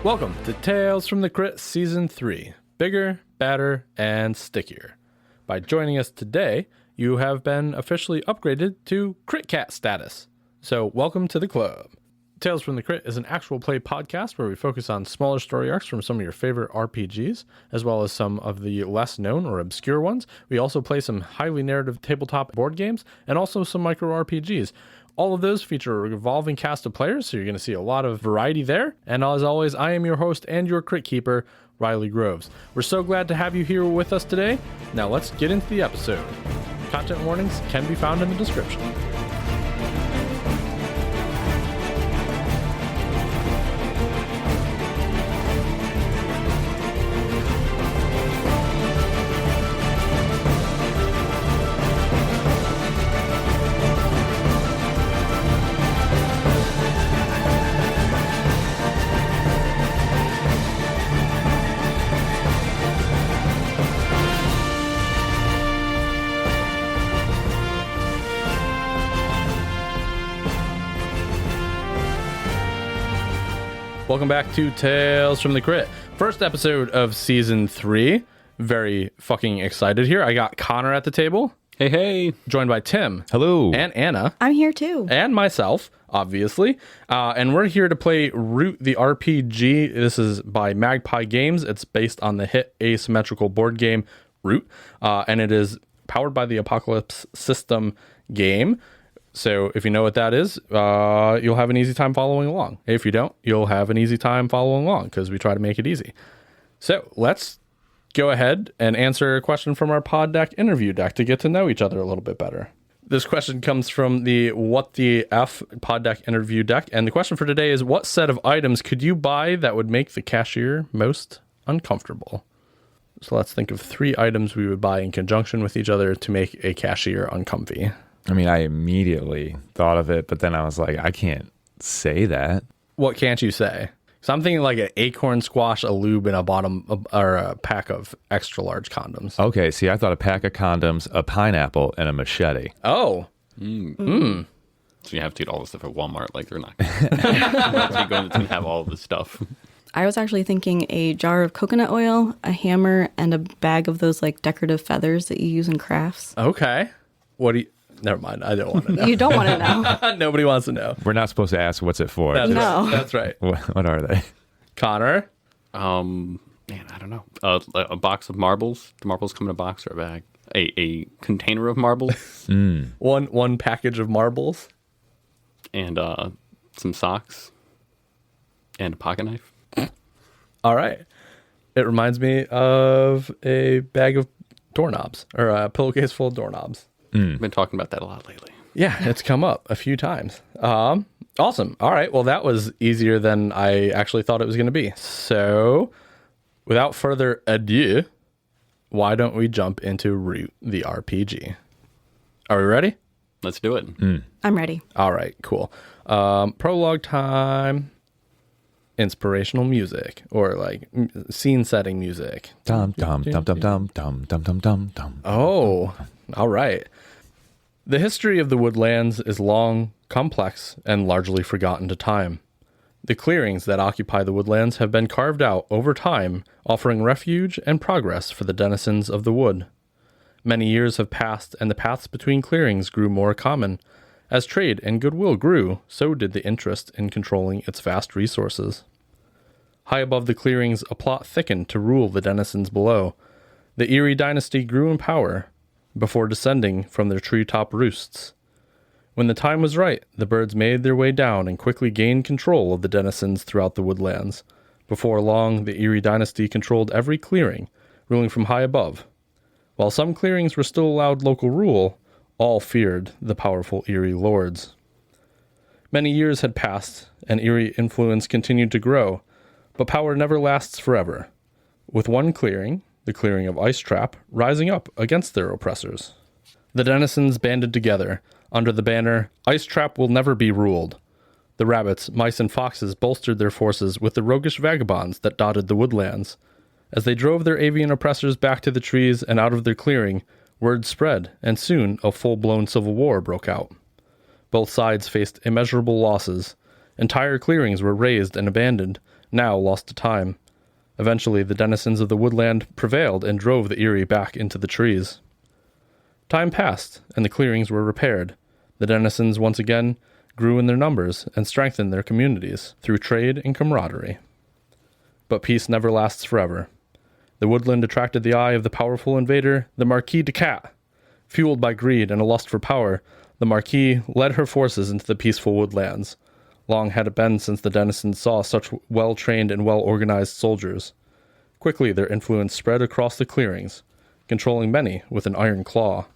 Welcome to Tales from the Crypt Season 3, Bigger, Badder, and Stickier. By joining us today, you have been officially upgraded to Crit Cat status. So welcome to the club. Tales from the Crypt is an actual play podcast where we focus on smaller story arcs from some of your favorite RPGs, as well as some of the less known or obscure ones. We also play some highly narrative tabletop board games and also some micro RPGs. All of those feature a revolving cast of players, so you're going to see a lot of variety there. And as always, I am your host and your crit keeper, Riley Groves. We're so glad to have you here with us today. Now let's get into the episode. Content warnings can be found in the description. Welcome back to Tales from the Crypt. First episode of Season 3. Very fucking excited here. I got Connor at the table. Hey, hey. Joined by Tim. Hello. And Anna. I'm here too. And myself, obviously. And we're here to play Root the RPG. This is by Magpie Games. It's based on the hit asymmetrical board game Root. And it is powered by the Apocalypse System game. So if you know what that is, you'll have an easy time following along. If you don't, you'll have an easy time following along because we try to make it easy. So let's go ahead and answer a question from our pod deck interview deck to get to know each other a little bit better. This question comes from the What the F pod deck interview deck. And the question for today is, what set of items could you buy that would make the cashier most uncomfortable? So let's think of 3 items we would buy in conjunction with each other to make a cashier uncomfy. I mean, I immediately thought of it, but then I was like, I can't say that. What can't you say? So I'm thinking like an acorn squash, a lube, and a pack of extra large condoms. Okay, see, I thought a pack of condoms, a pineapple, and a machete. Oh. So you have to get all this stuff at Walmart. Like, they're not going to have all this stuff. I was actually thinking a jar of coconut oil, a hammer, and a bag of those like decorative feathers that you use in crafts. Okay. What do you... Never mind. I don't want to know. You don't want to know. Nobody wants to know. We're not supposed to ask what's it for. That's No. right. That's right. What are they? Connor? Man, I don't know. A box of marbles. Do marbles come in a box or a bag? A container of marbles. One package of marbles. And some socks. And a pocket knife. All right. It reminds me of a bag of doorknobs, or a pillowcase full of doorknobs. I've been talking about that a lot lately. Yeah, it's come up a few times. Awesome. All right. Well, that was easier than I actually thought it was going to be. So, without further ado, why don't we jump into Root the RPG? Are we ready? Let's do it. I'm ready. All right. Cool. Prologue time. Inspirational music, or like scene setting music. Dum dum dum dum dum dum dum dum dum dum. Oh, all right. The history of the Woodlands is long, complex, and largely forgotten to time. The clearings that occupy the Woodlands have been carved out over time, offering refuge and progress for the denizens of the wood. Many years have passed, and the paths between clearings grew more common. As trade and goodwill grew, so did the interest in controlling its vast resources. High above the clearings, a plot thickened to rule the denizens below. The Eerie dynasty grew in power, before descending from their treetop roosts. When the time was right, the birds made their way down and quickly gained control of the denizens throughout the Woodlands. Before long, the Eerie dynasty controlled every clearing, ruling from high above. While some clearings were still allowed local rule, all feared the powerful Eerie lords. Many years had passed, and Eerie influence continued to grow, but power never lasts forever. With one clearing, the clearing of Ice Trap, rising up against their oppressors. The denizens banded together, under the banner, Ice Trap will never be ruled. The rabbits, mice, and foxes bolstered their forces with the roguish vagabonds that dotted the woodlands. As they drove their avian oppressors back to the trees and out of their clearing, word spread, and soon a full-blown civil war broke out. Both sides faced immeasurable losses. Entire clearings were razed and abandoned, now lost to time. Eventually, the denizens of the woodland prevailed and drove the Eyrie back into the trees. Time passed, and the clearings were repaired. The denizens once again grew in their numbers and strengthened their communities through trade and camaraderie. But peace never lasts forever. The woodland attracted the eye of the powerful invader, the Marquis de Cat. Fueled by greed and a lust for power, the Marquis led her forces into the peaceful woodlands. Long had it been since the denizens saw such well-trained and well-organized soldiers. Quickly their influence spread across the clearings, controlling many with an iron claw.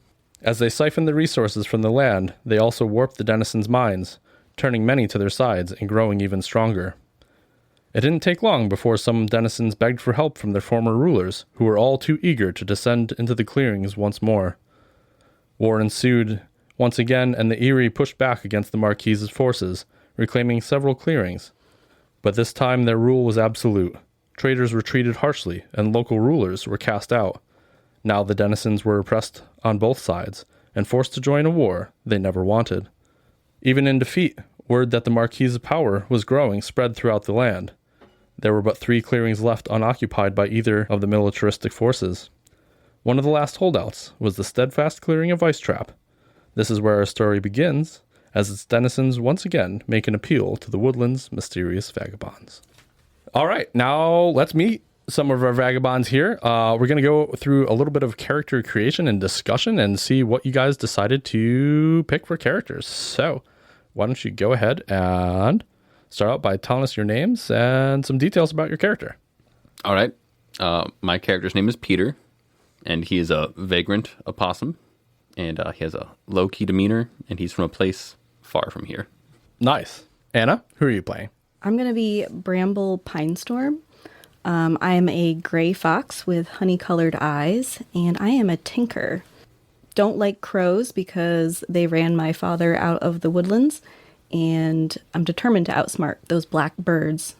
As they siphoned the resources from the land, they also warped the denizens' minds, turning many to their sides and growing even stronger. It didn't take long before some denizens begged for help from their former rulers, who were all too eager to descend into the clearings once more. War ensued once again, and the Eyrie pushed back against the Marquis's forces, reclaiming several clearings. But this time their rule was absolute. Traders were treated harshly, and local rulers were cast out. Now the denizens were oppressed on both sides, and forced to join a war they never wanted. Even in defeat, word that the Marquis's power was growing spread throughout the land. There were but 3 clearings left unoccupied by either of the militaristic forces. One of the last holdouts was the steadfast clearing of Ice Trap. This is where our story begins, as its denizens once again make an appeal to the woodland's mysterious vagabonds. All right, now let's meet some of our vagabonds here. We're going to go through a little bit of character creation and discussion and see what you guys decided to pick for characters. So why don't you go ahead and start out by telling us your names and some details about your character. All right. My character's name is Peter, and he is a vagrant opossum, and he has a low-key demeanor, and he's from a place far from here. Nice. Anna, who are you playing? I'm going to be Bramble Pinestorm. I am a gray fox with honey-colored eyes, and I am a tinker. Don't like crows because they ran my father out of the woodlands, and I'm determined to outsmart those black birds,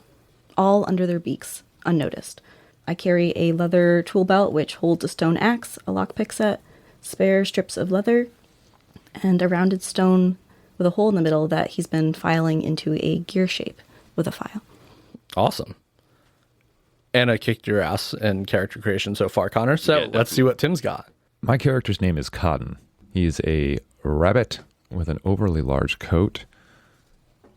all under their beaks, unnoticed. I carry a leather tool belt which holds a stone axe, a lockpick set, spare strips of leather, and a rounded stone with a hole in the middle that he's been filing into a gear shape with a file. Awesome. Anna kicked your ass in character creation so far, Connor. So Yeah, let's see what Tim's got. My character's name is Cotton. He's a rabbit with an overly large coat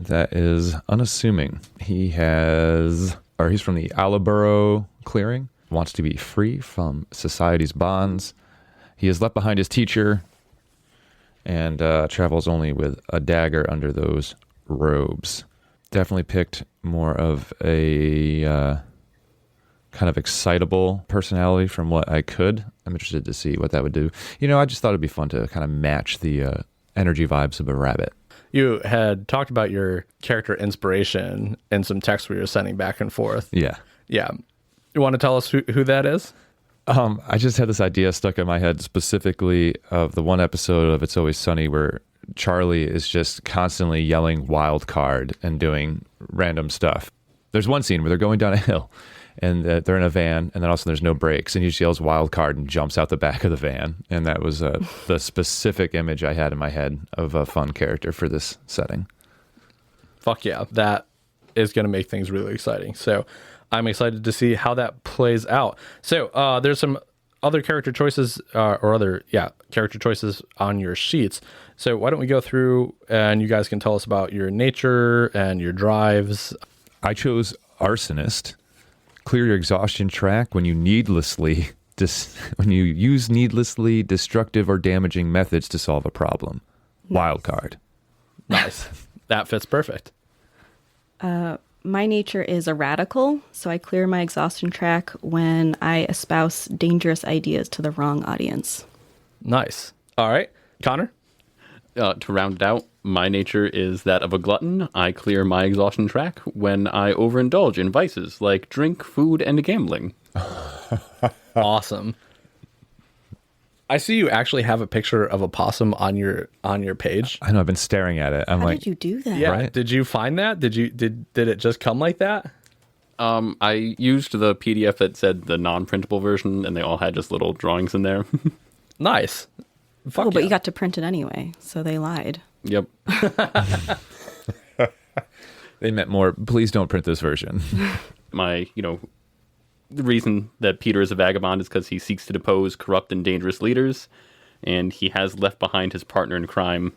that is unassuming. He's from the Alaboro clearing, wants to be free from society's bonds. He has left behind his teacher and travels only with a dagger under those robes. Definitely picked more of a kind of excitable personality from what I could. I'm interested to see what that would do. I just thought it'd be fun to kind of match the energy vibes of a rabbit. You had talked about your character inspiration in some text we were sending back and forth. Yeah. Yeah. You want to tell us who that is? I just had this idea stuck in my head specifically of the one episode of It's Always Sunny where Charlie is just constantly yelling wild card and doing random stuff. There's one scene where they're going down a hill and they're in a van, and then also there's no brakes, and he just yells wild card and jumps out the back of the van. And that was the specific image I had in my head of a fun character for this setting. Fuck yeah. That is going to make things really exciting. So I'm excited to see how that plays out. So there's some other character choices character choices on your sheets. So why don't we go through and you guys can tell us about your nature and your drives. I chose arsonist. Clear your exhaustion track when you use needlessly destructive or damaging methods to solve a problem. Wild card. Nice. That fits perfect. My nature is a radical, so I clear my exhaustion track when I espouse dangerous ideas to the wrong audience. Nice. All right. Connor? To round it out, my nature is that of a glutton. I clear my exhaustion track when I overindulge in vices like drink, food, and gambling. Awesome. I see you actually have a picture of a possum on your page. I know, I've been staring at it. How did you do that? Yeah. Right? Did you find that? Did it just come like that? I used the PDF that said the non-printable version, and they all had just little drawings in there. Nice. Fuck But yeah. you got to print it anyway, so they lied. Yep. They meant more, please don't print this version. The reason that Peter is a vagabond is because he seeks to depose corrupt and dangerous leaders, and he has left behind his partner in crime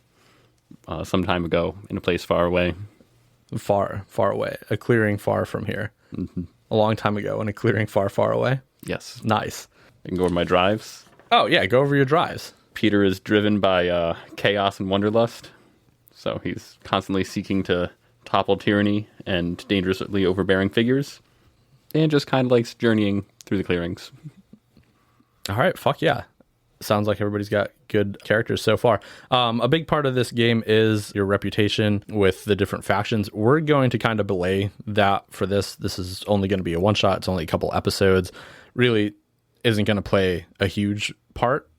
some time ago in a place far away. Far, far away. A clearing far from here. Mm-hmm. A long time ago in a clearing far, far away. Yes. Nice. I can go over my drives. Oh, yeah, go over your drives. Peter is driven by chaos and wanderlust, so he's constantly seeking to topple tyranny and dangerously overbearing figures, and just kind of likes journeying through the clearings. All right, fuck yeah. Sounds like everybody's got good characters so far. A big part of this game is your reputation with the different factions. We're going to kind of belay that for this. This is only going to be a one-shot. It's only a couple episodes. Really isn't going to play a huge part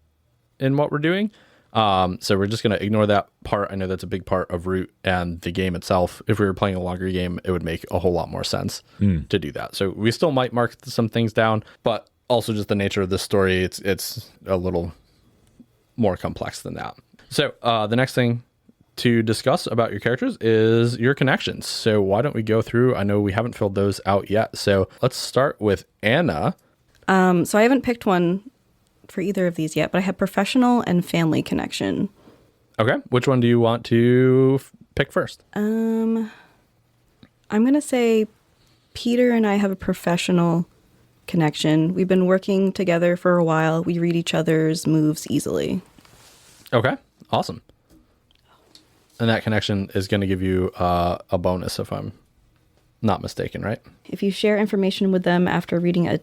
in what we're doing. So we're just going to ignore that part. I know that's a big part of Root and the game itself. If we were playing a longer game, it would make a whole lot more sense to do that. So we still might mark some things down, but also just the nature of the story, it's a little more complex than that. So the next thing to discuss about your characters is your connections. So why don't we go through? I know we haven't filled those out yet. So let's start with Anna. So I haven't picked one for either of these yet, but I have professional and family connection. Okay. Which one do you want to pick first? I'm going to say Peter and I have a professional connection. We've been working together for a while. We read each other's moves easily. Okay. Awesome. And that connection is going to give you a bonus if I'm not mistaken, right? If you share information with them after reading a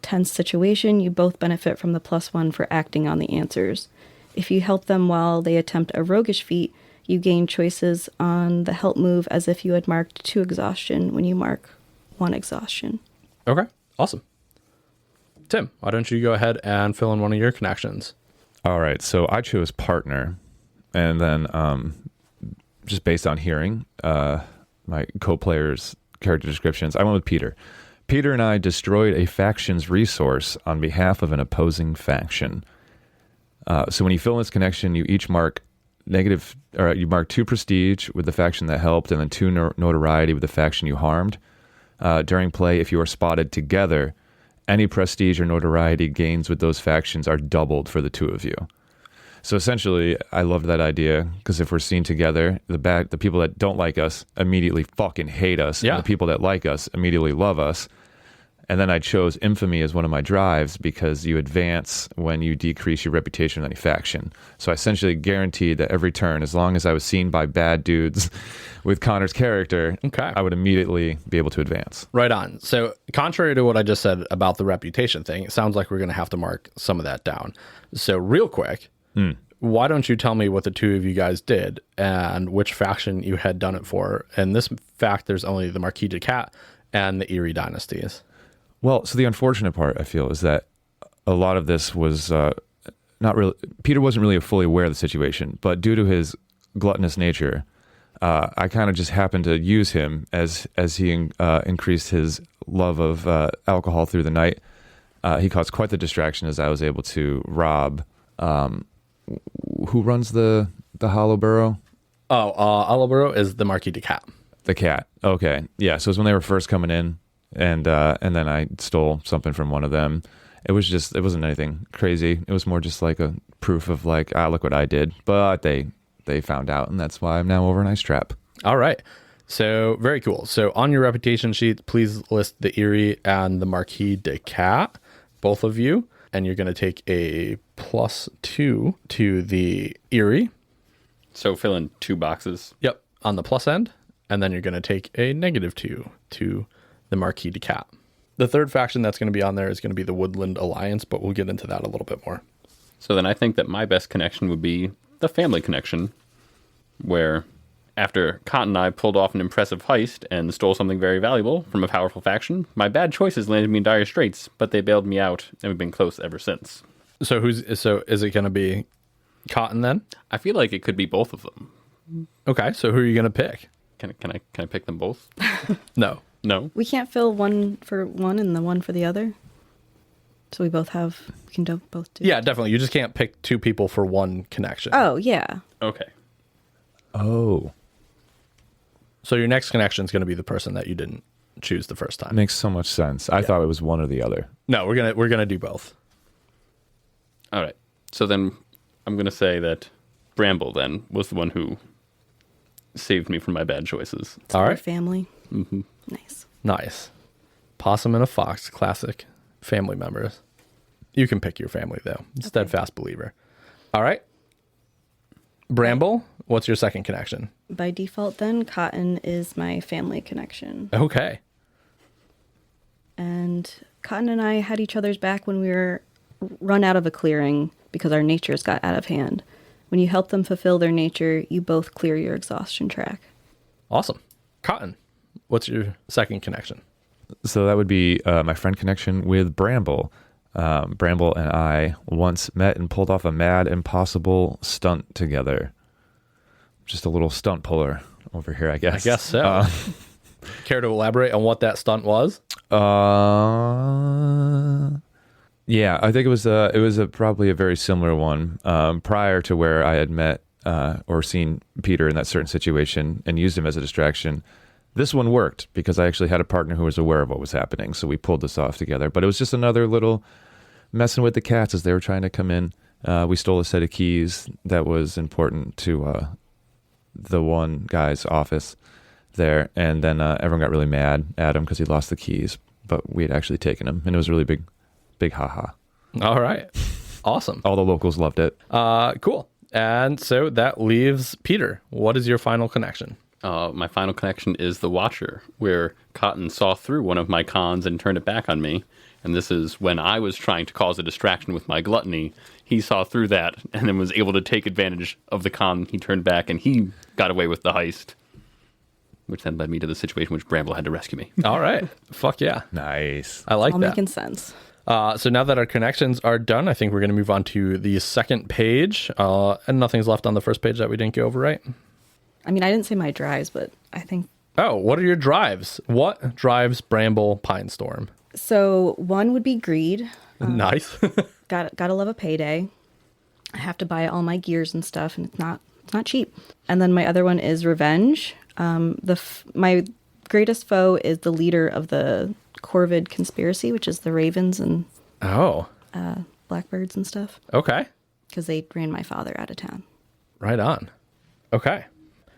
tense situation, you both benefit from the +1 for acting on the answers. If you help them while they attempt a roguish feat, you gain choices on the help move as if you had marked 2 exhaustion when you mark 1 exhaustion. Okay. Awesome. Tim, why don't you go ahead and fill in one of your connections? All right, so I chose partner, and then just based on hearing my co-players' character descriptions, I went with Peter. Peter and I destroyed a faction's resource on behalf of an opposing faction. So when you fill in this connection, you each mark you mark 2 prestige with the faction that helped, and then 2 notoriety with the faction you harmed. During play, if you are spotted together, any prestige or notoriety gains with those factions are doubled for the 2 of you. So essentially, I loved that idea because if we're seen together, the people that don't like us immediately fucking hate us. Yeah. And the people that like us immediately love us. And then I chose infamy as one of my drives because you advance when you decrease your reputation with any faction. So I essentially guaranteed that every turn, as long as I was seen by bad dudes with Connor's character, Okay. I would immediately be able to advance. Right on. So contrary to what I just said about the reputation thing, it sounds like we're going to have to mark some of that down. So real quick, why don't you tell me what the 2 of you guys did and which faction you had done it for? In this fact, there's only the Marquis de Cat and the Erie dynasties. Well, so the unfortunate part, I feel, is that a lot of this was not really... Peter wasn't really fully aware of the situation, but due to his gluttonous nature, I kind of just happened to use him as he increased his love of alcohol through the night. He caused quite the distraction as I was able to rob... who runs the Hollow Burrow? Hollow Burrow is the Marquis de Cat. The cat. Okay. Yeah, so it was when they were first coming in, and then I stole something from one of them. It wasn't anything crazy. It was more just like a proof of like, look what I did. But they found out, and that's why I'm now over an ice trap. All right. So very cool. So on your reputation sheet, please list the Erie and the Marquis de Cat, both of you. And you're going to take a +2 to the Erie. So fill in 2 boxes. Yep, on the plus end. And then you're going to take a -2 to the Marquis de Cat. The third faction that's going to be on there is going to be the Woodland Alliance, but we'll get into that a little bit more. So then I think that my best connection would be the family connection, where after Cotton and I pulled off an impressive heist and stole something very valuable from a powerful faction, my bad choices landed me in dire straits, but they bailed me out, and we've been close ever since. So is it going to be Cotton then? I feel like it could be both of them. Okay, so who are you going to pick? Can I pick them both? No. No. We can't fill one for one and the one for the other. So we can both do. Yeah, definitely. You just can't pick 2 people for one connection. Oh, yeah. Okay. Oh. So your next connection is going to be the person that you didn't choose the first time. Makes so much sense. I thought it was one or the other. No, we're gonna do both. All right. So then I'm going to say that Bramble then was the one who saved me from my bad choices. All Our right. family. Mm-hmm. Nice. Nice. Possum and a fox, classic family members. You can pick your family though. Steadfast believer. All right. Bramble, what's your second connection? By default, then, Cotton is my family connection. Okay. And Cotton and I had each other's back when we were run out of a clearing because our natures got out of hand. When you help them fulfill their nature, you both clear your exhaustion track. Awesome. Cotton, what's your second connection? So that would be my friend connection with Bramble. Bramble and I once met and pulled off a mad, impossible stunt together. Just a little stunt puller over here, I guess. I guess so. Care to elaborate on what that stunt was? Yeah, I think it was probably a very similar one. Prior to where I had met or seen Peter in that certain situation and used him as a distraction, this one worked because I actually had a partner who was aware of what was happening. So we pulled this off together. But it was just another little messing with the cats as they were trying to come in. We stole a set of keys that was important to the one guy's office there. And then everyone got really mad at him because he lost the keys. But we had actually taken them. And it was a really big haha. All right. Awesome. All the locals loved it. Cool. And so that leaves Peter. What is your final connection? My final connection is the Watcher, where Cotton saw through one of my cons and turned it back on me. And this is when I was trying to cause a distraction with my gluttony. He saw through that and then was able to take advantage of the con he turned back, and he got away with the heist, which then led me to the situation which Bramble had to rescue me. All right. Fuck yeah. Nice. I like All that. making sense. So now that our connections are done, I think we're going to move on to the second page. And nothing's left on the first page that we didn't go over, right? I mean, I didn't say my drives, but I think... Oh, what are your drives? What drives Bramble Pinestorm? So one would be greed. Nice. Gotta love a payday. I have to buy all my gears and stuff, and it's not cheap. And then my other one is revenge. My greatest foe is the leader of the Corvid conspiracy, which is the ravens and Oh, blackbirds and stuff, okay. because they ran my father out of town. Right on. Okay.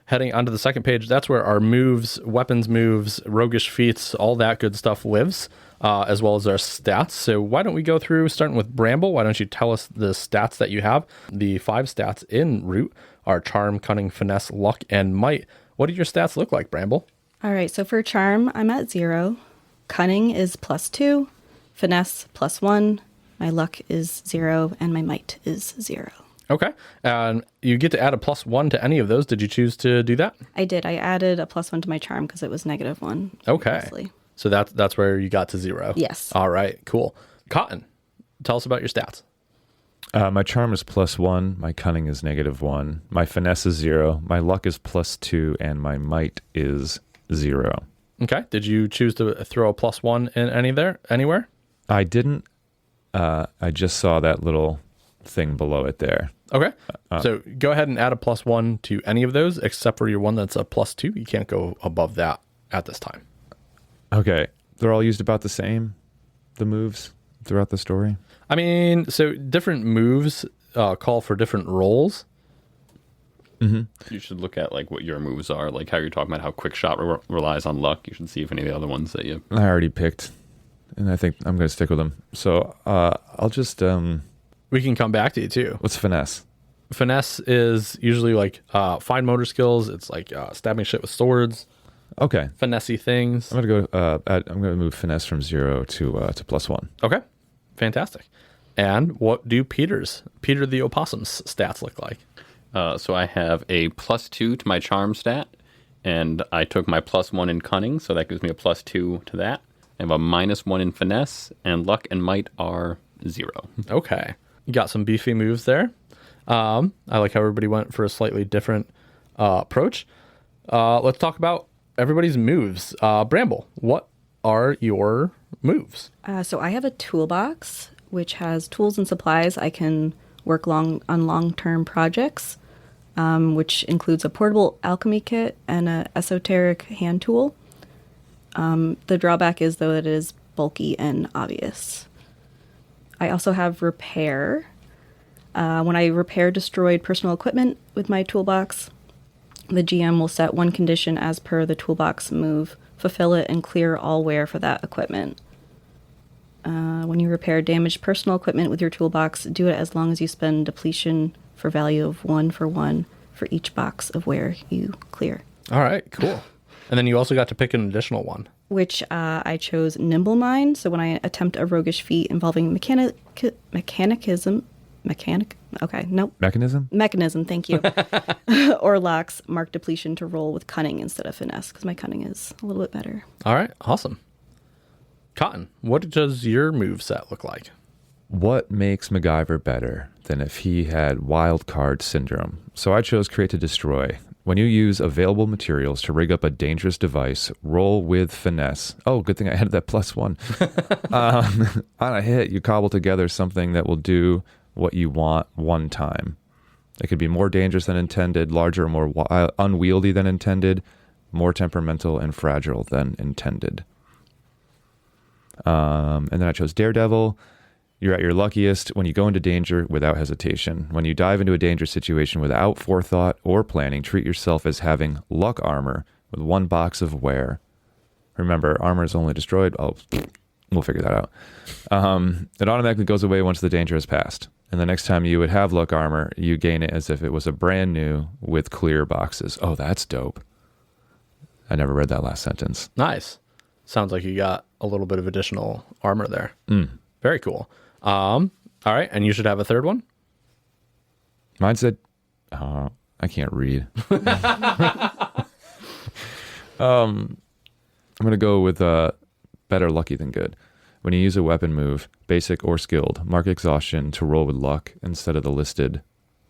Heading onto the second page, that's where our moves, weapons moves, roguish feats, all that good stuff lives, as well as our stats. So why don't we go through, starting with Bramble? Why don't you tell us the stats that you have? The 5 stats in Root are Charm, Cunning, Finesse, Luck, and Might. What do your stats look like, Bramble? All right, so for charm, I'm at 0. Cunning is +2. Finesse +1. My luck is 0, and my might is 0. Okay. And you get to add a +1 to any of those. Did you choose to do that? I did. I added a +1 to my charm because it was -1. Okay. Obviously. So that's where you got to 0. Yes. All right, cool. Cotton, tell us about your stats. My charm is +1. My cunning is -1. My finesse is 0. My luck is +2, and my might is 0. Okay. Did you choose to throw a +1 in anywhere? I didn't. I just saw that little thing below it there. Okay. So go ahead and add a +1 to any of those, except for your one that's a +2. You can't go above that at this time. Okay. They're all used about the same, the moves throughout the story? I mean, so different moves call for different roles. You should look at like what your moves are, like how you're talking about how quick shot relies on luck. You should see if any of the other ones that you... I already picked, and I think I'm going to stick with them. So I'll just... We can come back to you too. what's finesse? Finesse is usually like fine motor skills. It's like stabbing shit with swords, Okay. finessey things. I'm going to go... I'm going to move finesse from 0 to +1. Okay. Fantastic. And what do Peter the Opossum's stats look like? So I have a +2 to my charm stat, and I took my +1 in cunning, so that gives me a +2 to that. I have a -1 in finesse, and luck and might are 0. Okay. You got some beefy moves there. I like how everybody went for a slightly different approach. Let's talk about everybody's moves. Bramble, what are your moves? So I have a toolbox, which has tools and supplies I can work on long-term projects. which includes a portable alchemy kit and an esoteric hand tool. The drawback is, though, that it is bulky and obvious. I also have repair. When I repair destroyed personal equipment with my toolbox, the GM will set one condition as per the toolbox move, fulfill it, and clear all wear for that equipment. When you repair damaged personal equipment with your toolbox, do it as long as you spend depletion for value of 1 for each box of wear you clear. All right, cool. And then you also got to pick an additional one. Which I chose Nimble Mind. So when I attempt a roguish feat involving mechanism, thank you. Or locks, mark depletion to roll with cunning instead of finesse, because my cunning is a little bit better. All right, awesome. Cotton, what does your move set look like? What makes MacGyver better than if he had wild card syndrome? So I chose Create to Destroy. When you use available materials to rig up a dangerous device, roll with finesse. Oh, good thing I added that +1. On a hit, you cobble together something that will do what you want one time. It could be more dangerous than intended, larger or more unwieldy than intended, more temperamental and fragile than intended. And then I chose Daredevil. You're at your luckiest when you go into danger without hesitation. When you dive into a dangerous situation without forethought or planning, treat yourself as having luck armor with 1 box of wear. Remember, armor is only destroyed. Oh, we'll figure that out. It automatically goes away once the danger has passed. And the next time you would have luck armor, you gain it as if it was a brand new with clear boxes. Oh, that's dope. I never read that last sentence. Nice. Sounds like you got a little bit of additional armor there. Very cool. All right, and you should have a third one? Mine said, I can't read. I'm going to go with better lucky than good. When you use a weapon move, basic or skilled, mark exhaustion to roll with luck instead of the listed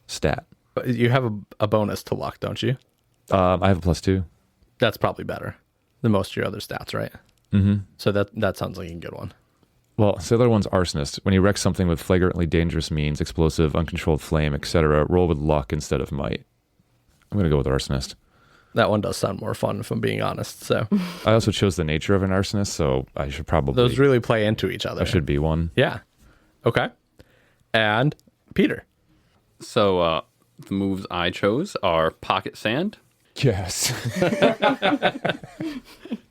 stat. You have a bonus to luck, don't you? I have a +2. That's probably better than most of your other stats, right? Mm-hmm. So that sounds like a good one. Well, the other one's Arsonist. When you wreck something with flagrantly dangerous means, explosive, uncontrolled flame, etc., roll with luck instead of might. I'm going to go with Arsonist. That one does sound more fun, if I'm being honest. So I also chose the nature of an Arsonist, so I should probably... Those really play into each other. I should be one. Yeah. Okay. And Peter. So the moves I chose are Pocket Sand. Yes.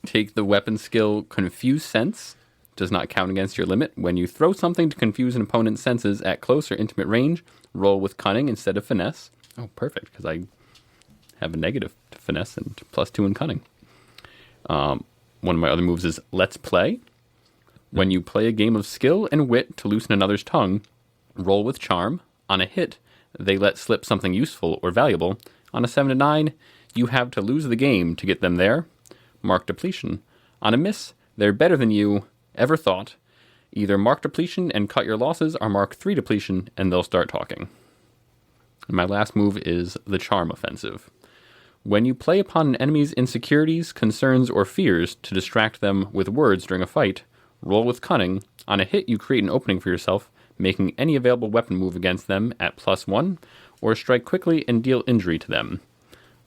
Take the weapon skill Confuse Sense. Does not count against your limit. When you throw something to confuse an opponent's senses at close or intimate range, roll with cunning instead of finesse. Oh, perfect, because I have a negative to finesse and +2 in cunning. One of my other moves is Let's Play. When you play a game of skill and wit to loosen another's tongue, roll with charm. On a hit, they let slip something useful or valuable. On a 7 to 9, you have to lose the game to get them there. Mark depletion. On a miss, they're better than you ever thought. Either mark depletion and cut your losses, or mark 3 depletion and they'll start talking. And my last move is the Charm Offensive. When you play upon an enemy's insecurities, concerns, or fears to distract them with words during a fight, roll with cunning. On a hit, you create an opening for yourself, making any available weapon move against them at +1, or strike quickly and deal injury to them.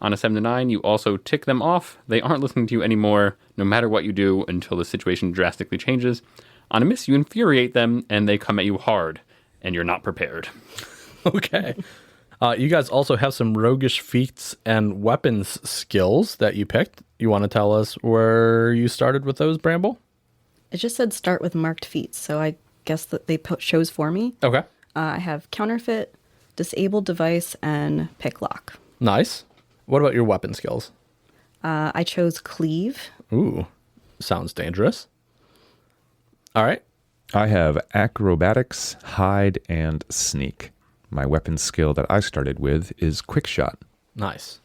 On a 7 to 9, you also tick them off. They aren't listening to you anymore, no matter what you do, until the situation drastically changes. On a miss, you infuriate them, and they come at you hard, and you're not prepared. Okay. You guys also have some roguish feats and weapons skills that you picked. You want to tell us where you started with those, Bramble? It just said start with marked feats, so I guess that they chose for me. Okay. I have Counterfeit, Disabled Device, and Picklock. Nice. What about your weapon skills? I chose Cleave. Ooh, sounds dangerous. All right. I have Acrobatics, Hide, and Sneak. My weapon skill that I started with is Quick Shot. Nice.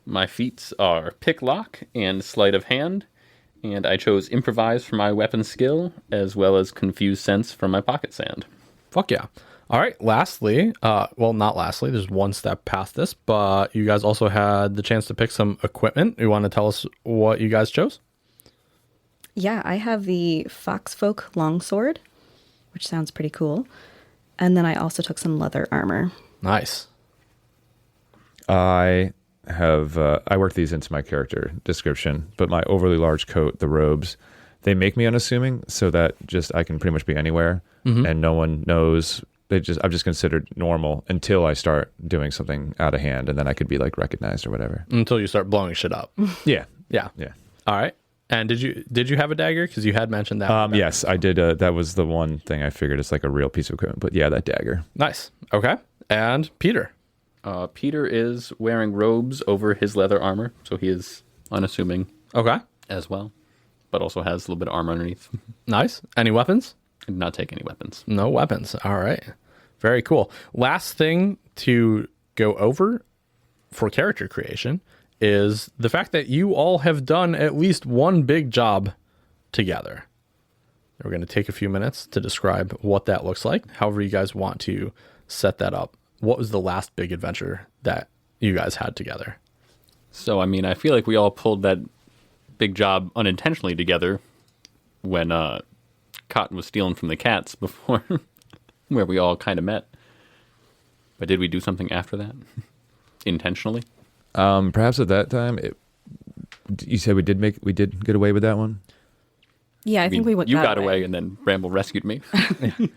My feats are Picklock and Sleight of Hand, and I chose Improvise for my weapon skill, as well as Confuse Sense for my Pocket Sand. Fuck yeah. All right. Lastly, well, not lastly, there's one step past this, but you guys also had the chance to pick some equipment. You want to tell us what you guys chose? Yeah, I have the Foxfolk Longsword, which sounds pretty cool. And then I also took some leather armor. Nice. I have I work these into my character description, but my overly large coat, the robes, they make me unassuming so that just I can pretty much be anywhere and no one knows. I'm just considered normal until I start doing something out of hand, and then I could be like recognized or whatever. Until you start blowing shit up. Yeah. Yeah. All right. And did you have a dagger? Because you had mentioned that. Yes, I did. That was the one thing I figured it's like a real piece of equipment. But yeah, that dagger. Nice. Okay. And Peter. Peter is wearing robes over his leather armor, so he is unassuming Okay. as well, but also has a little bit of armor underneath. Nice. Any weapons? Did not take any weapons. No weapons. All right. Very cool. Last thing to go over for character creation is the fact that you all have done at least one big job together. We're going to take a few minutes to describe what that looks like, however you guys want to set that up. What was the last big adventure that you guys had together? So, I mean, I feel like we all pulled that big job unintentionally together when Cotton was stealing from the cats before, where we all kind of met. But did we do something after that? Intentionally? Perhaps at that time, you said we did get away with that one? Yeah, I think we went. You got away, and then Bramble rescued me.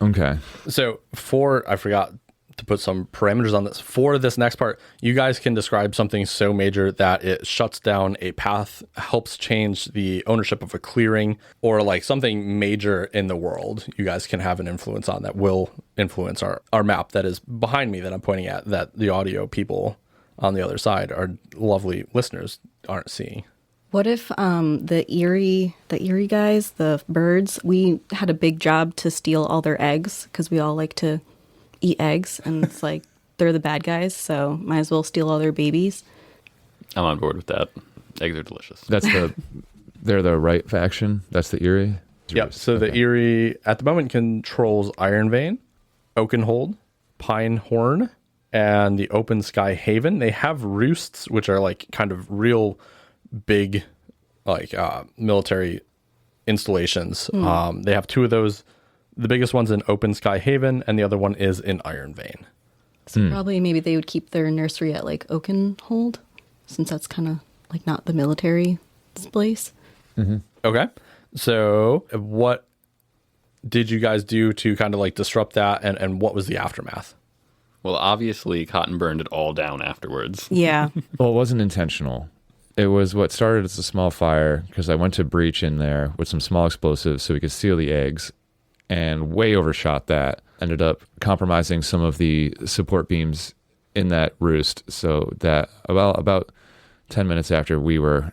Okay. So I forgot to put some parameters on this. For this next part, you guys can describe something so major that it shuts down a path, helps change the ownership of a clearing, or like something major in the world. You guys can have an influence on that will influence our map that is behind me that I'm pointing at, that the audio people on the other side, our lovely listeners, aren't seeing. What if the Erie guys, the birds, we had a big job to steal all their eggs because we all like to eat eggs, and it's like they're the bad guys, so might as well steal all their babies. I'm on board with that. Eggs are delicious. They're the right faction. That's the Erie. Yep. So the Erie at the moment controls Ironvein, Oakenhold, Pinehorn, and the Open Sky Haven. They have roosts, which are like kind of real big, like military installations. They have two of those. The biggest one's in Open Sky Haven, and the other one is in Ironvein. So probably maybe they would keep their nursery at like Oakenhold, since that's kind of like not the military place. Mm-hmm. Okay. So what did you guys do to kind of like disrupt that, and what was the aftermath? Well, obviously, Cotton burned it all down afterwards. Yeah. Well, it wasn't intentional. It was what started as a small fire because I went to breach in there with some small explosives so we could steal the eggs, and way overshot that. Ended up compromising some of the support beams in that roost, so that about 10 minutes after we were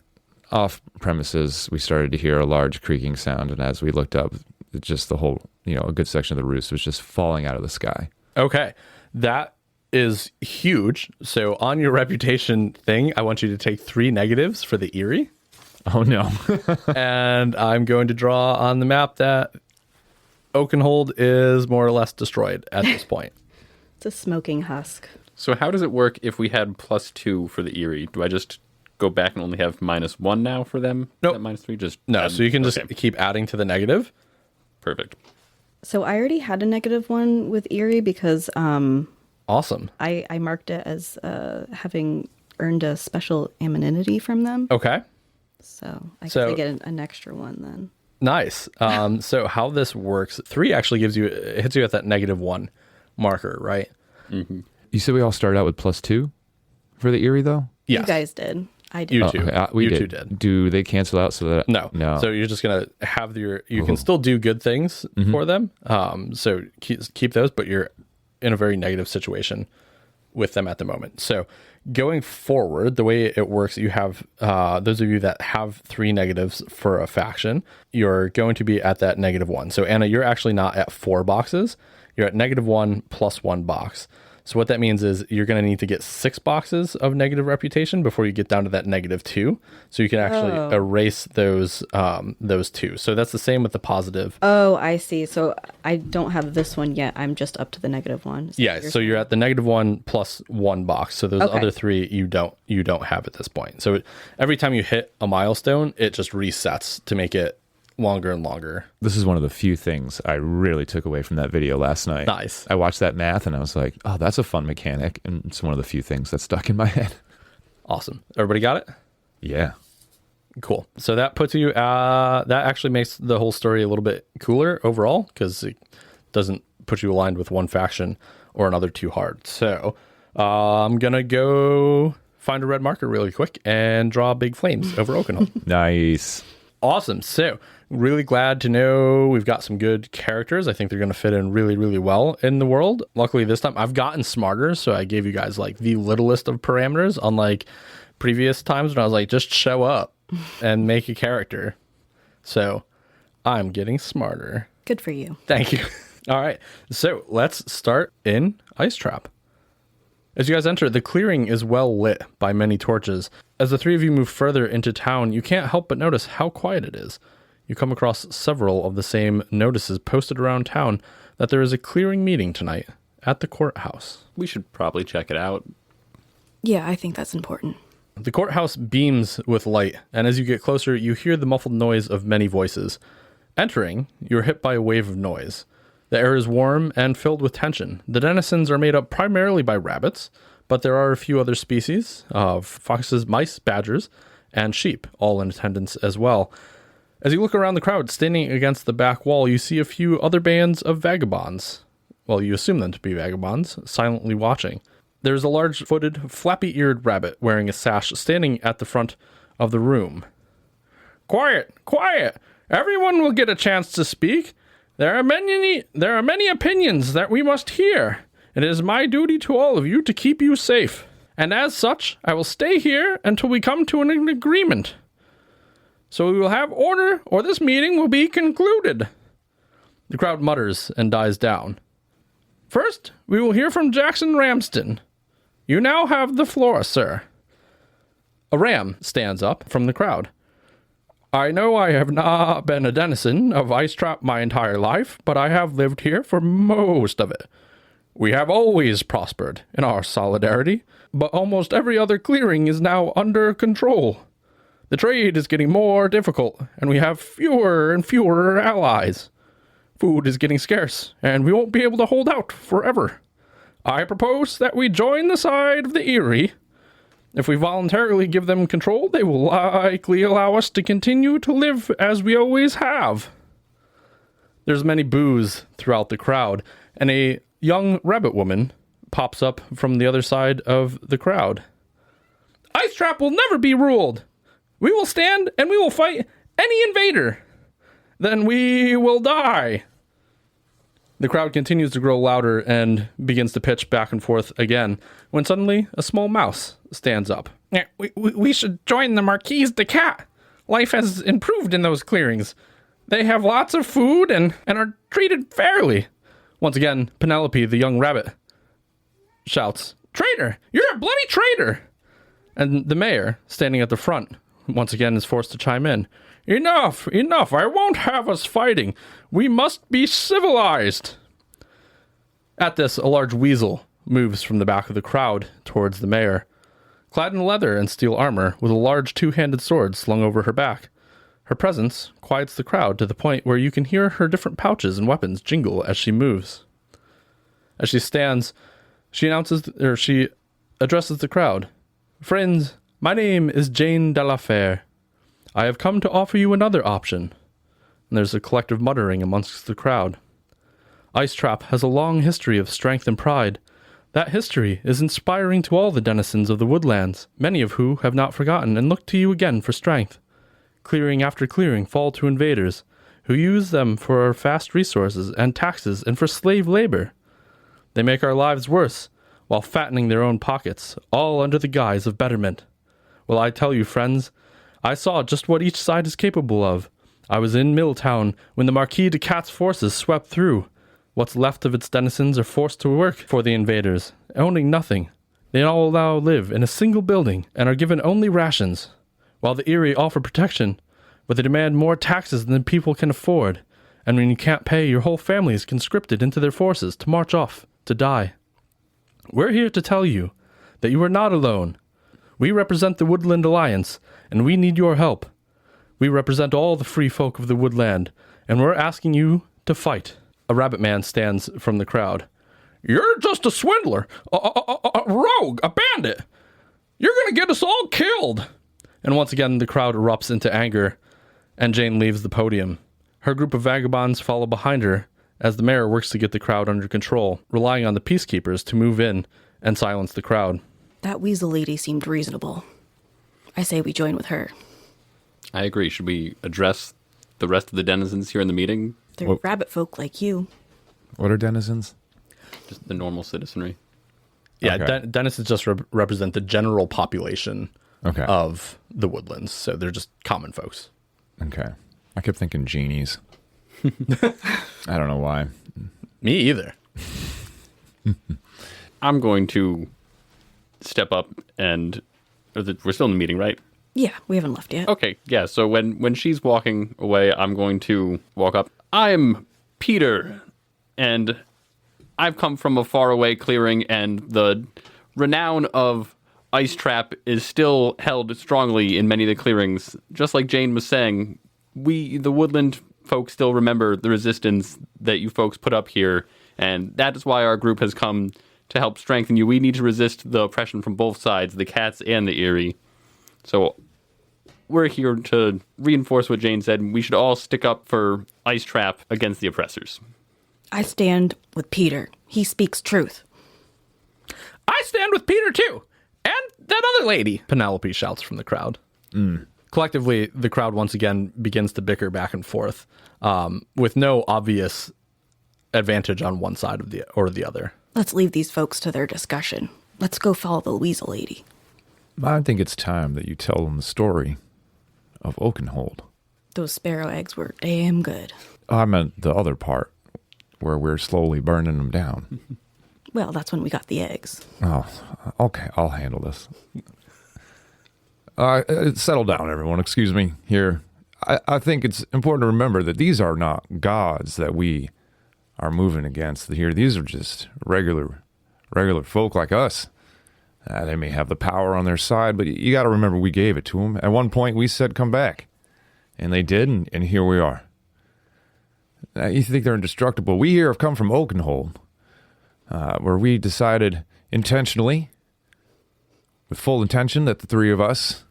off premises, we started to hear a large creaking sound, and as we looked up, just the whole, a good section of the roost was just falling out of the sky. Okay. That is huge. So on your reputation thing, I want you to take 3 negatives for the Erie. Oh, no. And I'm going to draw on the map that Oakenhold is more or less destroyed at this point. It's a smoking husk. So how does it work if we had +2 for the Erie? Do I just go back and only have -1 now for them? Nope. -3? Just No, add- so you can just okay. keep adding to the negative. Perfect. So I already had a -1 with Erie because Awesome. I marked it as having earned a special amenity from them. Okay. So I So- could get an extra one then. Nice. So how this works, 3 actually hits you at that -1 marker, right? You said we all started out with +2 for the Erie, though? Yes. You guys did. I did. You Oh, two. okay, we You did. two did. Do they cancel out so that... No. No. So you're just going to have you can still do good things for them. So keep those, but you're in a very negative situation with them at the moment. So going forward, the way it works, you have those of you that have 3 negatives for a faction, you're going to be at that -1. So Anna, you're actually not at 4 boxes. You're at -1 plus 1 box. So what that means is you're going to need to get 6 boxes of negative reputation before you get down to that -2. So you can actually erase those 2. So that's the same with the positive. Oh, I see. So I don't have this one yet. I'm just up to the -1. Is that Yeah. what So you're at the -1 plus 1 box. So those Okay. other 3 you don't have at this point. So every time you hit a milestone, it just resets to make it longer and longer. This is one of the few things I really took away from that video last night. Nice. I watched that math and I was like, oh, that's a fun mechanic. And it's one of the few things that stuck in my head. Awesome. Everybody got it? Yeah. Cool. So that puts you, that actually makes the whole story a little bit cooler overall, because it doesn't put you aligned with one faction or another too hard. So I'm going to go find a red marker really quick and draw big flames over Oakenhall. Nice. Awesome. So really glad to know we've got some good characters. I think they're going to fit in really, really well in the world. Luckily this time I've gotten smarter. So I gave you guys like the littlest of parameters, unlike previous times when I was like, just show up and make a character. So I'm getting smarter. Good for you. Thank you. All right. So let's start in Ice Trap. As you guys enter, the clearing is well lit by many torches. As the three of you move further into town, you can't help but notice how quiet it is. You come across several of the same notices posted around town that there is a clearing meeting tonight at the courthouse. We should probably check it out. Yeah, I think that's important. The courthouse beams with light, and as you get closer, you hear the muffled noise of many voices. Entering, you are hit by a wave of noise. The air is warm and filled with tension. The denizens are made up primarily by rabbits, but there are a few other species of foxes, mice, badgers, and sheep, all in attendance as well. As you look around the crowd standing against the back wall, you see a few other bands of vagabonds. Well, you assume them to be vagabonds, silently watching. There's a large-footed, flappy-eared rabbit wearing a sash standing at the front of the room. Quiet! Quiet! Everyone will get a chance to speak. There are many opinions that we must hear. It is my duty to all of you to keep you safe. And as such, I will stay here until we come to an agreement. So we will have order, or this meeting will be concluded. The crowd mutters and dies down. First, we will hear from Jackson Ramsden. You now have the floor, sir. A ram stands up from the crowd. I know I have not been a denizen of Ice Trap my entire life, but I have lived here for most of it. We have always prospered in our solidarity, but almost every other clearing is now under control. The trade is getting more difficult, and we have fewer and fewer allies. Food is getting scarce, and we won't be able to hold out forever. I propose that we join the side of the Erie. If we voluntarily give them control, they will likely allow us to continue to live as we always have. There's many boos throughout the crowd, and a young rabbit woman pops up from the other side of the crowd. Ice Trap will never be ruled. We will stand and we will fight any invader. Then we will die. The crowd continues to grow louder and begins to pitch back and forth again, when suddenly a small mouse stands up. Yeah, we should join the Marquise de Cat. Life has improved in those clearings. They have lots of food and are treated fairly. Once again, Penelope, the young rabbit, shouts, Traitor! You're a bloody traitor! And the mayor, standing at the front, once again is forced to chime in. Enough! Enough! I won't have us fighting! We must be civilized! At this, a large weasel moves from the back of the crowd towards the mayor. Clad in leather and steel armor, with a large two-handed sword slung over her back. Her presence quiets the crowd to the point where you can hear her different pouches and weapons jingle as she moves. As she stands, she addresses the crowd. Friends, my name is Jane de la Fere. I have come to offer you another option. And there's a collective muttering amongst the crowd. Ice Trap has a long history of strength and pride. That history is inspiring to all the denizens of the Woodlands, many of who have not forgotten and look to you again for strength. Clearing after clearing fall to invaders, who use them for our vast resources and taxes and for slave labor. They make our lives worse, while fattening their own pockets, all under the guise of betterment. Well, I tell you, friends, I saw just what each side is capable of. I was in Milltown when the Marquis de Cat's forces swept through. What's left of its denizens are forced to work for the invaders, owning nothing. They all now live in a single building and are given only rations, while the Erie offer protection, but they demand more taxes than people can afford, and when you can't pay, your whole family is conscripted into their forces to march off, to die. We're here to tell you that you are not alone. We represent the Woodland Alliance, and we need your help. We represent all the free folk of the woodland, and we're asking you to fight. A rabbit man stands from the crowd. You're just a swindler, a rogue, a bandit. You're going to get us all killed. And once again, the crowd erupts into anger, and Jane leaves the podium. Her group of vagabonds follow behind her as the mayor works to get the crowd under control, relying on the peacekeepers to move in and silence the crowd. That weasel lady seemed reasonable. I say we join with her. I agree. Should we address the rest of the denizens here in the meeting? They're rabbit folk like you. What are denizens? Just the normal citizenry. Yeah, Okay. Denizens just represent the general population Okay. of the Woodlands, so they're just common folks. Okay. I kept thinking genies. I don't know why. Me either. I'm going to step up and... we're still in the meeting, right? Yeah, we haven't left yet. Okay, yeah, so when she's walking away, I'm going to walk up. I'm Peter, and I've come from a faraway clearing, and the renown of Ice Trap is still held strongly in many of the clearings. Just like Jane was saying, we, the woodland folks, still remember the resistance that you folks put up here, and that is why our group has come to help strengthen you. We need to resist the oppression from both sides, the cats and the Erie. So we're here to reinforce what Jane said. We should all stick up for Ice Trap against the oppressors. I stand with Peter. He speaks truth. I stand with Peter, too. And that other lady, Penelope shouts from the crowd. Collectively, the crowd once again begins to bicker back and forth, with no obvious advantage on one side or the other. Let's leave these folks to their discussion. Let's go follow the weasel lady. I think it's time that you tell them the story of Oakenhold. Those sparrow eggs were damn good. I meant the other part, where we're slowly burning them down. Well, that's when we got the eggs. Oh, okay, I'll handle this. Settle down, everyone. Excuse me here. I think it's important to remember that these are not gods that we are moving against here. These are just regular folk like us. They may have the power on their side, but you got to remember we gave it to them. At one point, we said, come back. And they did, and here we are. You think they're indestructible. We here have come from Oakenhold, where we decided intentionally, with full intention, that the three of us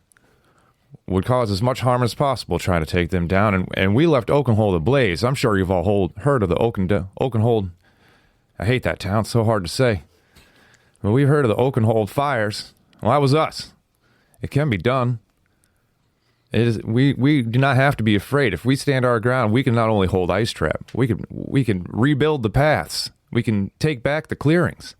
would cause as much harm as possible trying to take them down. And we left Oakenhold ablaze. I'm sure you've all heard of the Oakenhold. I hate that town. It's so hard to say. Well, we've heard of the Oakenhold fires. Well, that was us. It can be done. It is. We do not have to be afraid. If we stand our ground, we can not only hold Ice Trap, we can rebuild the paths. We can take back the clearings.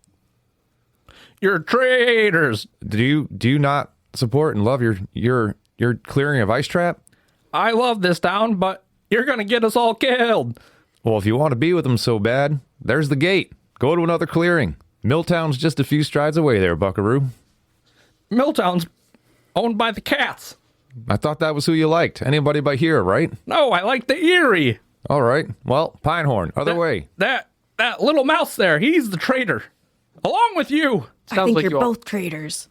You're traitors. Do you not support and love your clearing of Ice Trap? I love this town, but you're going to get us all killed. Well, if you want to be with them so bad, there's the gate. Go to another clearing. Milltown's just a few strides away there, buckaroo. Milltown's owned by the cats. I thought that was who you liked. Anybody but here, right? No, I like the Erie. All right. Well, Pinehorn, other way. That little mouse there, he's the traitor. Along with you. I think you're both traitors.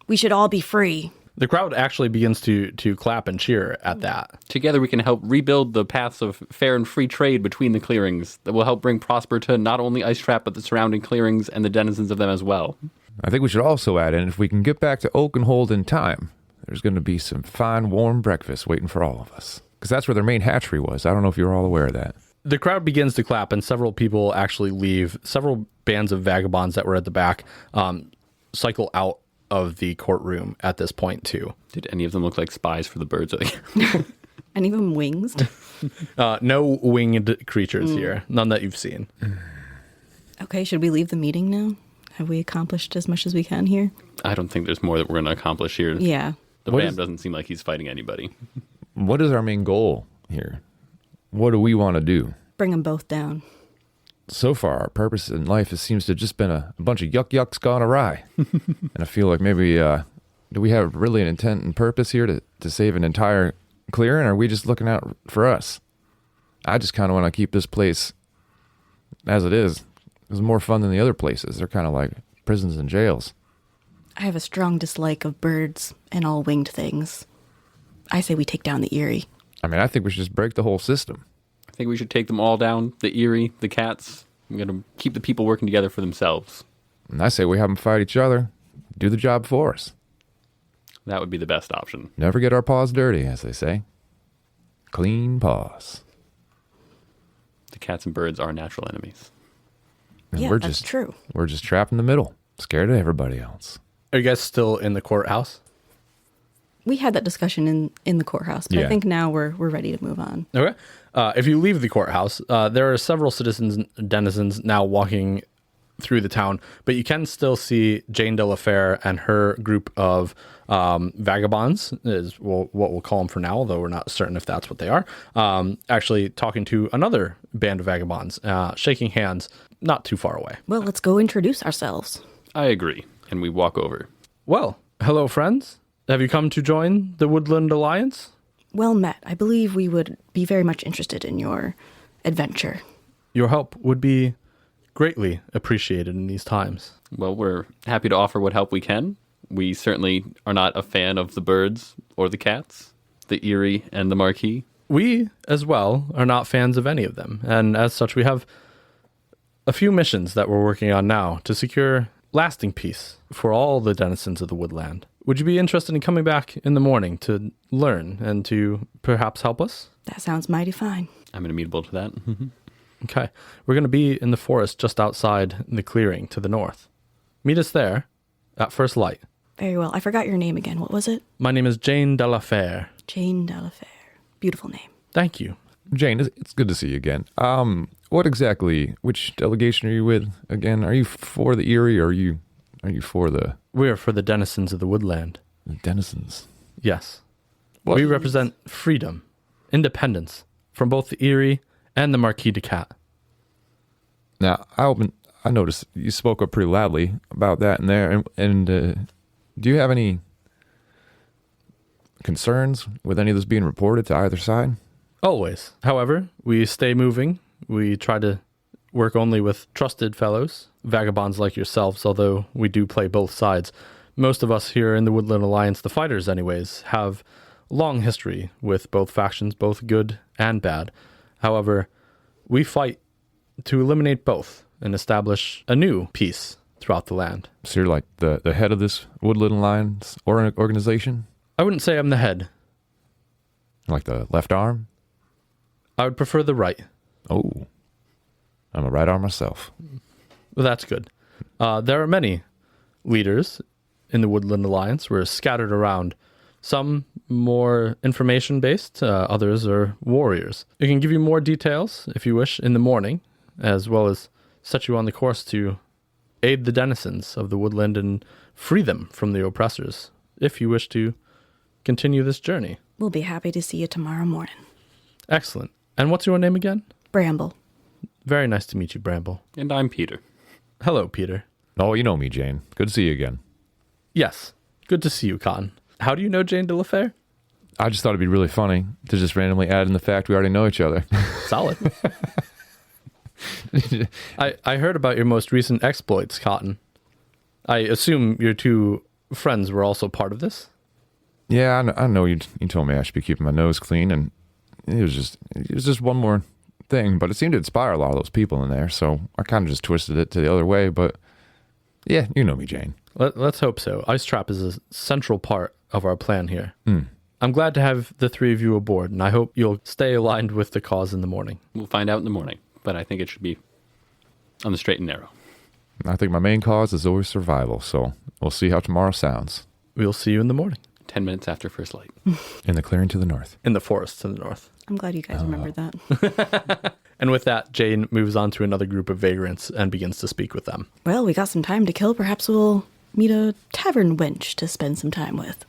We should all be free. The crowd actually begins to clap and cheer at that. Together we can help rebuild the paths of fair and free trade between the clearings that will help bring prosper to not only Ice Trap, but the surrounding clearings and the denizens of them as well. I think we should also add in, if we can get back to Oakenhold in time, there's going to be some fine, warm breakfast waiting for all of us. Because that's where their main hatchery was. I don't know if you're all aware of that. The crowd begins to clap, and several people actually leave. Several bands of vagabonds that were at the back cycle out of the courtroom at this point, too. Did any of them look like spies for the birds? Any of them wings? No winged creatures here. None that you've seen. Okay, should we leave the meeting now? Have we accomplished as much as we can here? I don't think there's more that we're going to accomplish here. Yeah. The Bam doesn't seem like he's fighting anybody. What is our main goal here? What do we want to do? Bring them both down. So far, our purpose in life seems to have just been a bunch of yucks gone awry. And I feel like maybe, do we have really an intent and purpose here to save an entire clearing, or are we just looking out for us? I just kind of want to keep this place as it is. It's more fun than the other places. They're kind of like prisons and jails. I have a strong dislike of birds and all winged things. I say we take down the Erie. I mean, I think we should just break the whole system. I think we should take them all down. The Erie, the cats. I'm going to keep the people working together for themselves. And I say we have them fight each other, do the job for us. That would be the best option. Never get our paws dirty, as they say. Clean paws. The cats and birds are natural enemies. And Yeah, that's true. We're just trapped in the middle, scared of everybody else. Are you guys still in the courthouse? We had that discussion in the courthouse, but Yeah. I think now we're ready to move on. Okay. If you leave the courthouse, there are several denizens now walking through the town, but you can still see Jane de la Fere and her group of vagabonds, is what we'll call them for now, although we're not certain if that's what they are, actually talking to another band of vagabonds, shaking hands not too far away. Well, let's go introduce ourselves. I agree. And we walk over. Well, hello, friends. Have you come to join the Woodland Alliance? Well met. I believe we would be very much interested in your adventure. Your help would be greatly appreciated in these times. Well, we're happy to offer what help we can. We certainly are not a fan of the birds or the cats, the Erie and the Marquis. We, as well, are not fans of any of them, and as such, we have a few missions that we're working on now to secure lasting peace for all the denizens of the woodland. Would you be interested in coming back in the morning to learn and to perhaps help us? That sounds mighty fine. I'm amenable to that. Okay. We're going to be in the forest just outside the clearing to the north. Meet us there at first light. Very well. I forgot your name again. What was it? My name is Jane de la Fere. Jane de la Fere. Beautiful name. Thank you. Jane, it's good to see you again. Which delegation are you with again? Are you for the Erie or are you for the We are for the denizens of the woodland. denizens? Yes. What? We represent freedom, independence from both the Erie and the Marquis de Cat. Now, I noticed you spoke up pretty loudly about that in there. And do you have any concerns with any of this being reported to either side? Always. However, we stay moving. We try to work only with trusted fellows, vagabonds like yourselves, although we do play both sides. Most of us here in the Woodland Alliance, the fighters anyways, have long history with both factions, both good and bad. However, we fight to eliminate both and establish a new peace throughout the land. So you're like the head of this Woodland Alliance organization? I wouldn't say I'm the head. Like the left arm? I would prefer the right. Oh, I'm a right arm myself. Well, that's good. There are many leaders in the Woodland Alliance. We're scattered around. Some more information-based, others are warriors. I can give you more details, if you wish, in the morning, as well as set you on the course to aid the denizens of the woodland and free them from the oppressors, if you wish to continue this journey. We'll be happy to see you tomorrow morning. Excellent. And what's your name again? Bramble. Very nice to meet you, Bramble. And I'm Peter. Hello, Peter. Oh, you know me, Jane. Good to see you again. Yes. Good to see you, Cotton. How do you know Jane de la Fere? I just thought it'd be really funny to just randomly add in the fact we already know each other. Solid. I heard about your most recent exploits, Cotton. I assume your two friends were also part of this? Yeah, I know you told me I should be keeping my nose clean, and it was just one more thing, but it seemed to inspire a lot of those people in there, so I kind of just twisted it to the other way, but yeah, you know me, Jane. Let's hope so. Ice Trap is a central part of our plan here. Mm. I'm glad to have the three of you aboard, and I hope you'll stay aligned with the cause in the morning. We'll find out in the morning, but I think it should be on the straight and narrow. I think my main cause is always survival, so we'll see how tomorrow sounds. We'll see you in the morning. 10 minutes after first light. In the clearing to the north. In the forest to the north. I'm glad you guys remembered that. And with that, Jane moves on to another group of vagrants and begins to speak with them. Well, we got some time to kill. Perhaps we'll meet a tavern wench to spend some time with.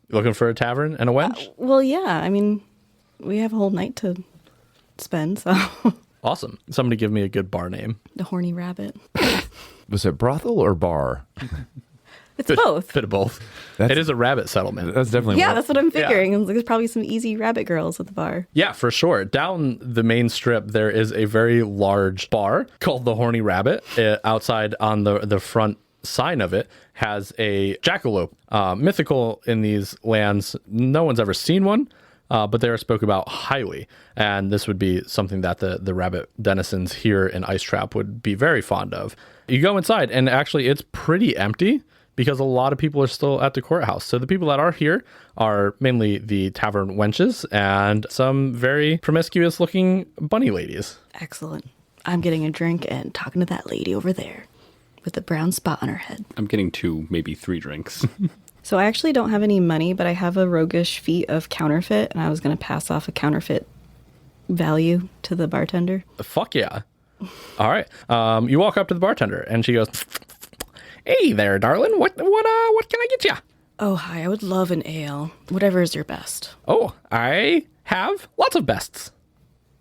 Looking for a tavern and a wench? Well, yeah. I mean, we have a whole night to spend, so... Awesome. Somebody give me a good bar name. The Horny Rabbit. Was it brothel or bar? It's both. Bit of both. It is a rabbit settlement. That's definitely Yeah, one. that's what I'm figuring. There's probably some easy rabbit girls at the bar. Yeah, for sure. Down the main strip, there is a very large bar called the Horny Rabbit outside on the front sign of it has a jackalope. Mythical in these lands. No one's ever seen one, but they are spoke about highly. And this would be something that the rabbit denizens here in Ice Trap would be very fond of. You go inside, and actually it's pretty empty because a lot of people are still at the courthouse. So the people that are here are mainly the tavern wenches and some very promiscuous looking bunny ladies. Excellent. I'm getting a drink and talking to that lady over there with the brown spot on her head. I'm getting 2, maybe 3 drinks. So I actually don't have any money, but I have a roguish feat of counterfeit, and I was going to pass off a counterfeit value to the bartender. Fuck yeah. All right. You walk up to the bartender and she goes, "Hey there, darling. What can I get you?" Oh, hi. I would love an ale. Whatever is your best. "Oh, I have lots of bests.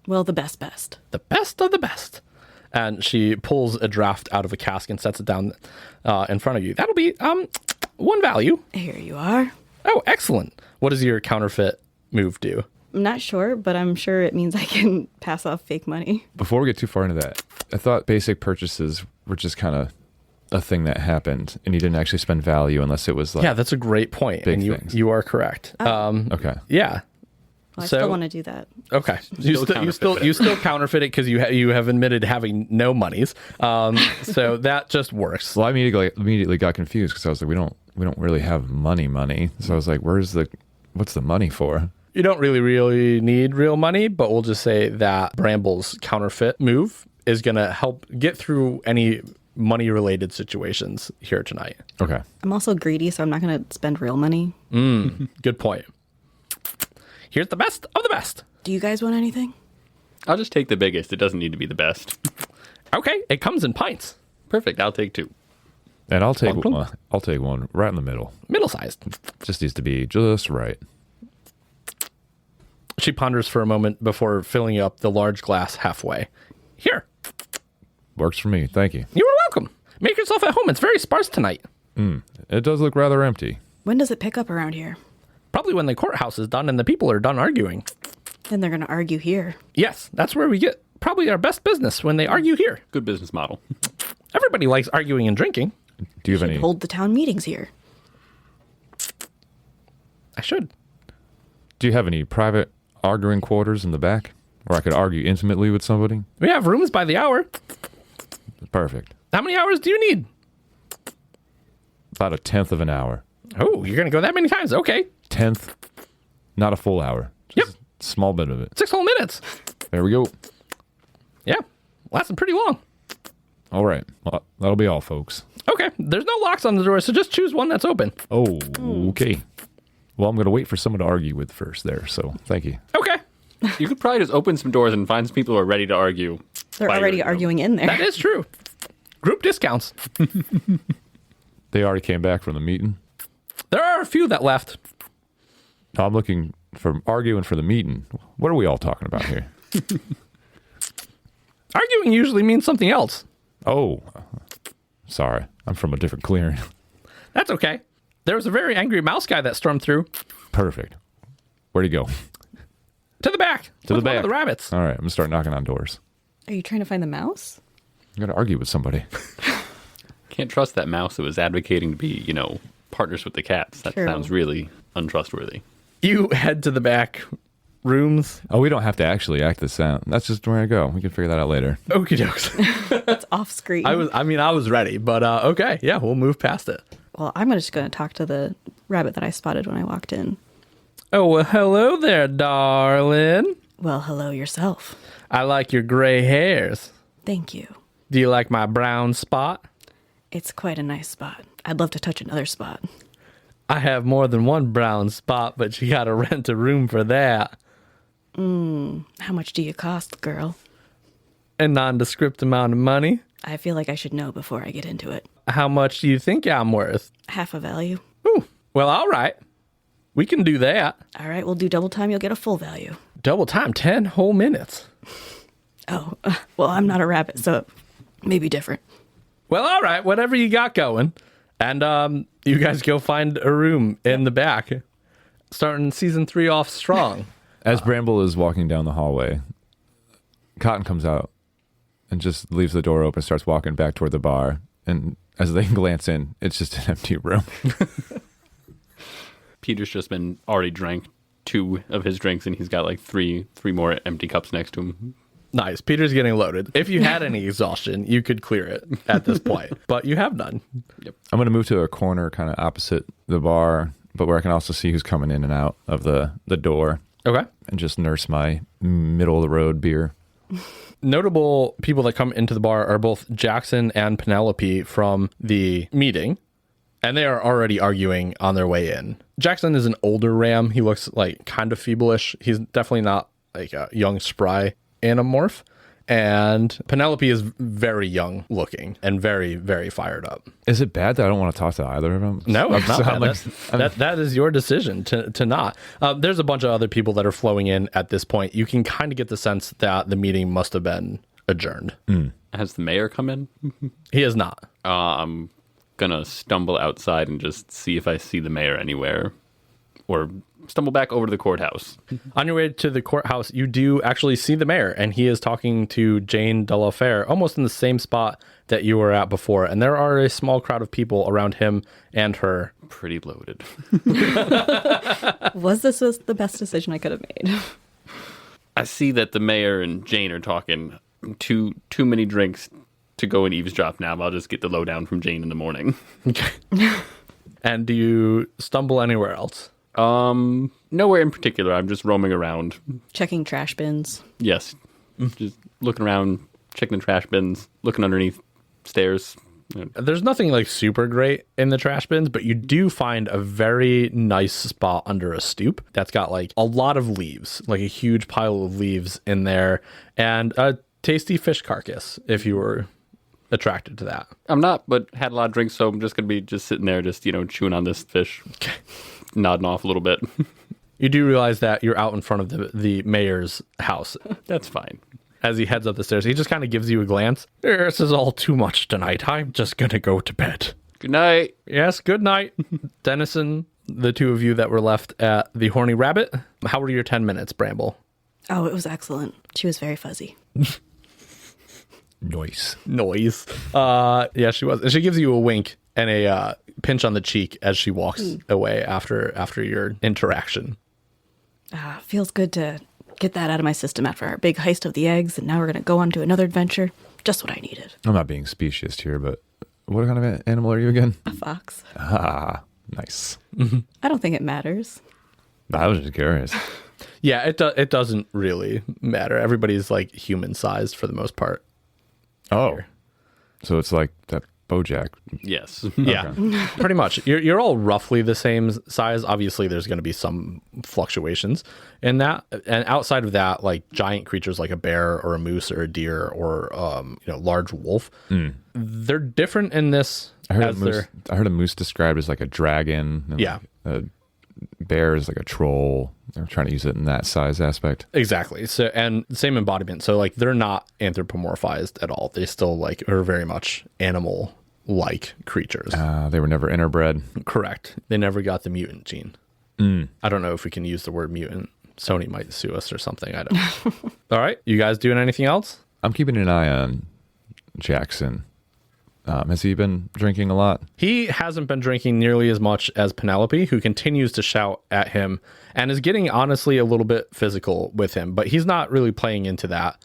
Well, the best. The best of the best." And she pulls a draft out of a cask and sets it down in front of you. "That'll be 1 value." Here you are. "Oh, excellent. What does your counterfeit move do?" I'm not sure, but I'm sure it means I can pass off fake money. Before we get too far into that, I thought basic purchases were just kind of a thing that happened, and you didn't actually spend value unless it was like Yeah, that's a great point. big And things. you are correct. Okay. Yeah. Well, I So- still want to do that. Okay. You still counterfeit it because you have admitted having no monies. So that just works. Well, I immediately got confused because I was like, we don't really have money. So I was like, what's the money for? You don't really need real money, but we'll just say that Bramble's counterfeit move is going to help get through any money-related situations here tonight. Okay. I'm also greedy, so I'm not going to spend real money. Good point. Here's the best of the best. Do you guys want anything? I'll just take the biggest. It doesn't need to be the best. Okay, it comes in pints. Perfect. I'll take 2. And I'll take Plum, plum. one. I'll take one right in the middle. Middle-sized. Just needs to be just right. She ponders for a moment before filling up the large glass halfway. "Here, Works for me. Thank you. you are welcome. Make yourself at home. It's very sparse tonight." It does look rather empty. When does it pick up around here? Probably when the courthouse is done and the people are done arguing. Then they're going to argue here. Yes, that's where we get probably our best business, when they argue here. Good business model. Everybody likes arguing and drinking. Do you have Should any? hold the town meetings here. I should. Do you have any private arguing quarters in the back where I could argue intimately with somebody? We have rooms by the hour. Perfect. How many hours do you need? About 1/10 of an hour. Oh, you're going to go that many times. Okay. 1/10, not a full hour. Yep. Just a small bit of it. 6 whole minutes. There we go. Yeah. Lasting pretty long. All right. Well, that'll be all, folks. Okay. There's no locks on the door, so just choose one that's open. Oh, okay. Well, I'm going to wait for someone to argue with first there, so thank you. Okay. You could probably just open some doors and find some people who are ready to argue. They're by already your- arguing in there. That is true. Group discounts. They already came back from the meeting. There are a few that left. No, I'm looking for arguing for the meeting. What are we all talking about here? Arguing usually means something else. Oh, sorry. I'm from a different clearing. That's okay. There was a very angry mouse guy that stormed through. Perfect. Where'd he go? To the back. To with the one back. of the rabbits. All right, I'm going to start knocking on doors. Are you trying to find the mouse? I'm going to argue with somebody. Can't trust that mouse that was advocating to be, partners with the cats. That True. sounds really untrustworthy. You head to the back rooms. Oh, we don't have to actually act this out. That's just where I go. We can figure that out later. Okie dokes. It's off screen. I was ready, but okay. Yeah, we'll move past it. Well, I'm just going to talk to the rabbit that I spotted when I walked in. Oh, well, hello there, darling. Well, hello yourself. I like your gray hairs. Thank you. Do you like my brown spot? It's quite a nice spot. I'd love to touch another spot. I have more than one brown spot, but you gotta rent a room for that. How much do you cost, girl? A nondescript amount of money. I feel like I should know before I get into it. How much do you think I'm worth? Half a value. Ooh, well, all right. We can do that. All right, we'll do double time. You'll get a full value. Double time, 10 whole minutes. Oh, well, I'm not a rabbit, so maybe different. Well, all right, whatever you got going. And you guys go find a room in the back. Starting season 3 off strong. As Bramble is walking down the hallway, Cotton comes out and just leaves the door open, starts walking back toward the bar. And as they glance in, it's just an empty room. Peter's just been already drank 2 of his drinks, and he's got like three more empty cups next to him. Nice. Peter's getting loaded. If you had any exhaustion, you could clear it at this point, but you have none. Yep. I'm going to move to a corner kind of opposite the bar, but where I can also see who's coming in and out of the door. Okay. And just nurse my middle of the road beer. Notable people that come into the bar are both Jackson and Penelope from the meeting, and they are already arguing on their way in. Jackson is an older ram. He looks like kind of feeblish. He's definitely not like a young, spry anamorph. And Penelope is very young looking and very, very fired up. Is it bad that I don't want to talk to either of them? No, it's not So I'm bad. That is your decision to not. There's a bunch of other people that are flowing in at this point. You can kind of get the sense that the meeting must have been adjourned. Has the mayor come in? He is not. I'm gonna stumble outside and just see if I see the mayor anywhere, or stumble back over to the courthouse. On your way to the courthouse, you do actually see the mayor, and he is talking to Jane de la Fere almost in the same spot that you were at before. And there are a small crowd of people around him and her. Pretty loaded. Was the best decision I could have made? I see that the mayor and Jane are talking. Too many drinks to go and eavesdrop now. I'll just get the lowdown from Jane in the morning. And do you stumble anywhere else? Nowhere in particular. I'm just roaming around. Checking trash bins. Yes. Just looking around, checking the trash bins, looking underneath stairs. There's nothing like super great in the trash bins, but you do find a very nice spot under a stoop that's got like a lot of leaves, like a huge pile of leaves in there, and a tasty fish carcass if you were attracted to that. I'm not, but had a lot of drinks, so I'm just going to be just sitting there, just, chewing on this fish, nodding off a little bit. You do realize that you're out in front of the mayor's house. That's fine. As he heads up the stairs, he just kind of gives you a glance. This is all too much tonight. I'm just going to go to bed. Good night. Yes, good night. Denison, the two of you that were left at the Horny Rabbit. How were your 10 minutes, Bramble? Oh, it was excellent. She was very fuzzy. Noise. Yeah, she was. And she gives you a wink and a pinch on the cheek as she walks away after your interaction. Feels good to get that out of my system after our big heist of the eggs, and now we're going to go on to another adventure. Just what I needed. I'm not being specious here, but what kind of animal are you again? A fox. Ah, nice. I don't think it matters. I was just curious. Yeah, it doesn't really matter. Everybody's like human sized for the most part. Oh, so it's like that BoJack. Yes. Yeah, pretty much. You're all roughly the same size. Obviously, there's going to be some fluctuations in that. And outside of that, like giant creatures like a bear or a moose or a deer or large wolf, they're different in this. I heard a moose described as like a dragon. And Yeah. Like a bear is like a troll. They're trying to use it in that size aspect. Exactly. So, and same embodiment. So like they're not anthropomorphized at all. They still like are very much animal like creatures. They were never interbred. Correct. They never got the mutant gene. I don't know if we can use the word mutant. Sony might sue us or something. I don't. All right. You guys doing anything else? I'm keeping an eye on Jackson. Has he been drinking a lot? He hasn't been drinking nearly as much as Penelope, who continues to shout at him and is getting honestly a little bit physical with him, but he's not really playing into that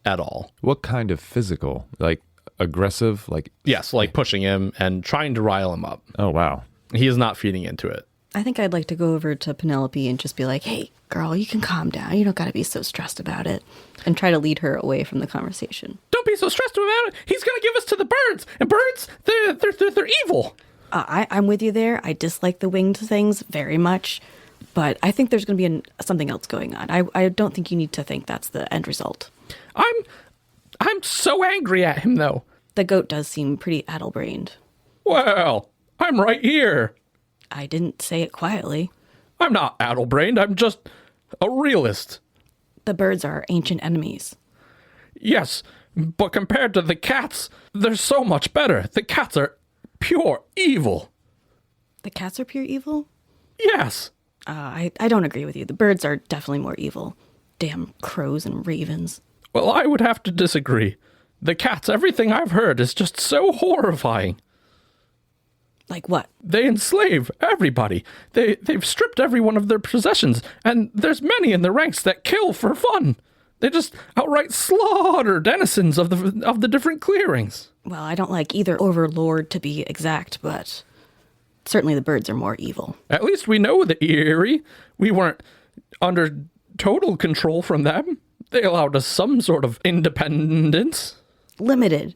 at all. What kind of physical? Like aggressive? Like Yes, like pushing him and trying to rile him up. Oh, wow. He is not feeding into it. I think I'd like to go over to Penelope and just be like, hey, girl, you can calm down. You don't got to be so stressed about it. And try to lead her away from the conversation. Don't be so stressed about it. He's going to give us to the birds. And birds, they're evil. I'm with you there. I dislike the winged things very much. But I think there's going to be something else going on. I don't think you need to think that's the end result. I'm so angry at him, though. The goat does seem pretty addle-brained. Well, I'm right here. I didn't say it quietly. I'm not addle-brained. I'm just a realist. The birds are our ancient enemies. Yes, but compared to the cats, they're so much better. The cats are pure evil. The cats are pure evil? Yes. I don't agree with you. The birds are definitely more evil. Damn crows and ravens. Well, I would have to disagree. The cats, everything I've heard is just so horrifying. Like what? They enslave everybody. They've stripped everyone of their possessions, and there's many in the ranks that kill for fun. They just outright slaughter denizens of the different clearings. Well, I don't like either overlord to be exact, but certainly the birds are more evil. At least we know the Eerie. We weren't under total control from them. They allowed us some sort of independence. Limited.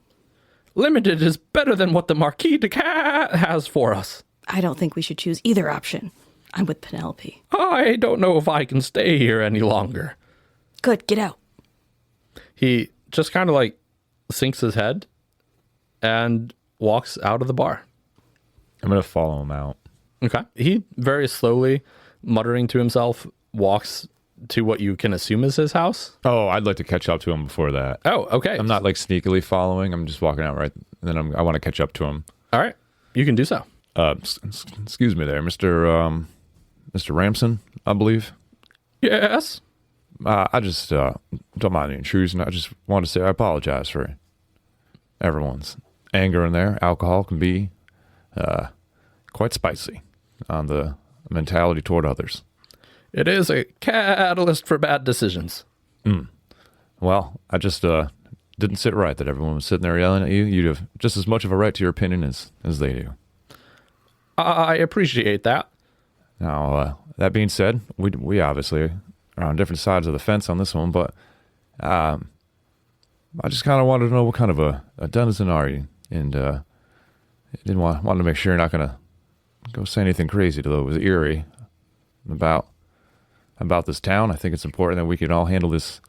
Limited is better than what the Marquis de Cat has for us. I don't think we should choose either option. I'm with Penelope. I don't know if I can stay here any longer. Good, get out. He just kind of like sinks his head and walks out of the bar. I'm going to follow him out. Okay. He very slowly, muttering to himself, walks to what you can assume is his house. Oh, I'd like to catch up to him before that. Oh, okay. I'm not like sneakily following. I'm just walking out right. And then I want to catch up to him. All right. You can do so. Excuse me there, Mr. Ramson, I believe. Yes. I just don't mind the intrusion. I just want to say I apologize for everyone's anger in there. Alcohol can be quite spicy on the mentality toward others. It is a catalyst for bad decisions. Well, I just didn't sit right that everyone was sitting there yelling at you. You'd have just as much of a right to your opinion as they do. I appreciate that. Now, that being said, we obviously are on different sides of the fence on this one, but I just kind of wanted to know what kind of a denizen are you, and didn't want to make sure you're not going to go say anything crazy to those Eerie about this town. I think it's important that we can all handle this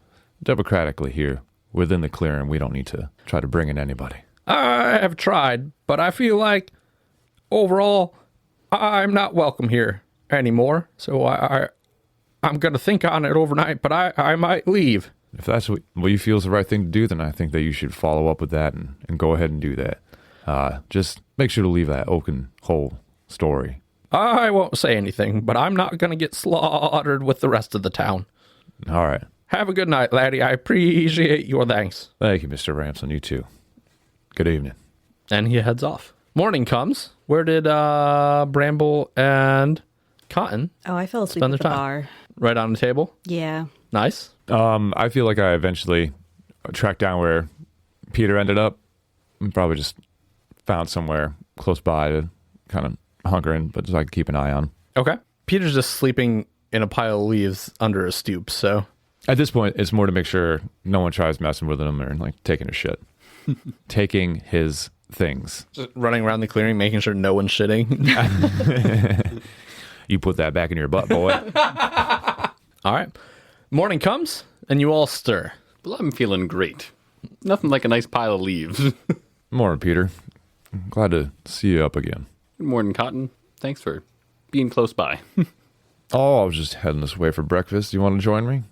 democratically here within the clearing. We don't need to try to bring in anybody. I have tried, but I feel like overall I'm not welcome here anymore. So I'm going to think on it overnight, but I might leave. If that's what you feel is the right thing to do, then I think that you should follow up with that and go ahead and do that. Just make sure to leave that open whole story. I won't say anything, but I'm not going to get slaughtered with the rest of the town. All right. Have a good night, laddie. I appreciate your thanks. Thank you, Mr. Ramson. You too. Good evening. And he heads off. Morning comes. Where did Bramble and Cotton Oh, I fell asleep spend at their the time? bar. Right on the table? Yeah. Nice. I feel like I eventually tracked down where Peter ended up and probably just found somewhere close by to kind of hunker in, but just like keep an eye on. Okay. Peter's just sleeping in a pile of leaves under a stoop, so... At this point, it's more to make sure no one tries messing with him or like taking his shit. Taking his things. Just running around the clearing, making sure no one's shitting. You put that back in your butt, boy. All right. Morning comes, and you all stir. Well, I'm feeling great. Nothing like a nice pile of leaves. Good Morning, Peter. Glad to see you up again. morning, Cotton. Thanks for being close by. Oh, I was just heading this way for breakfast. You want to join me?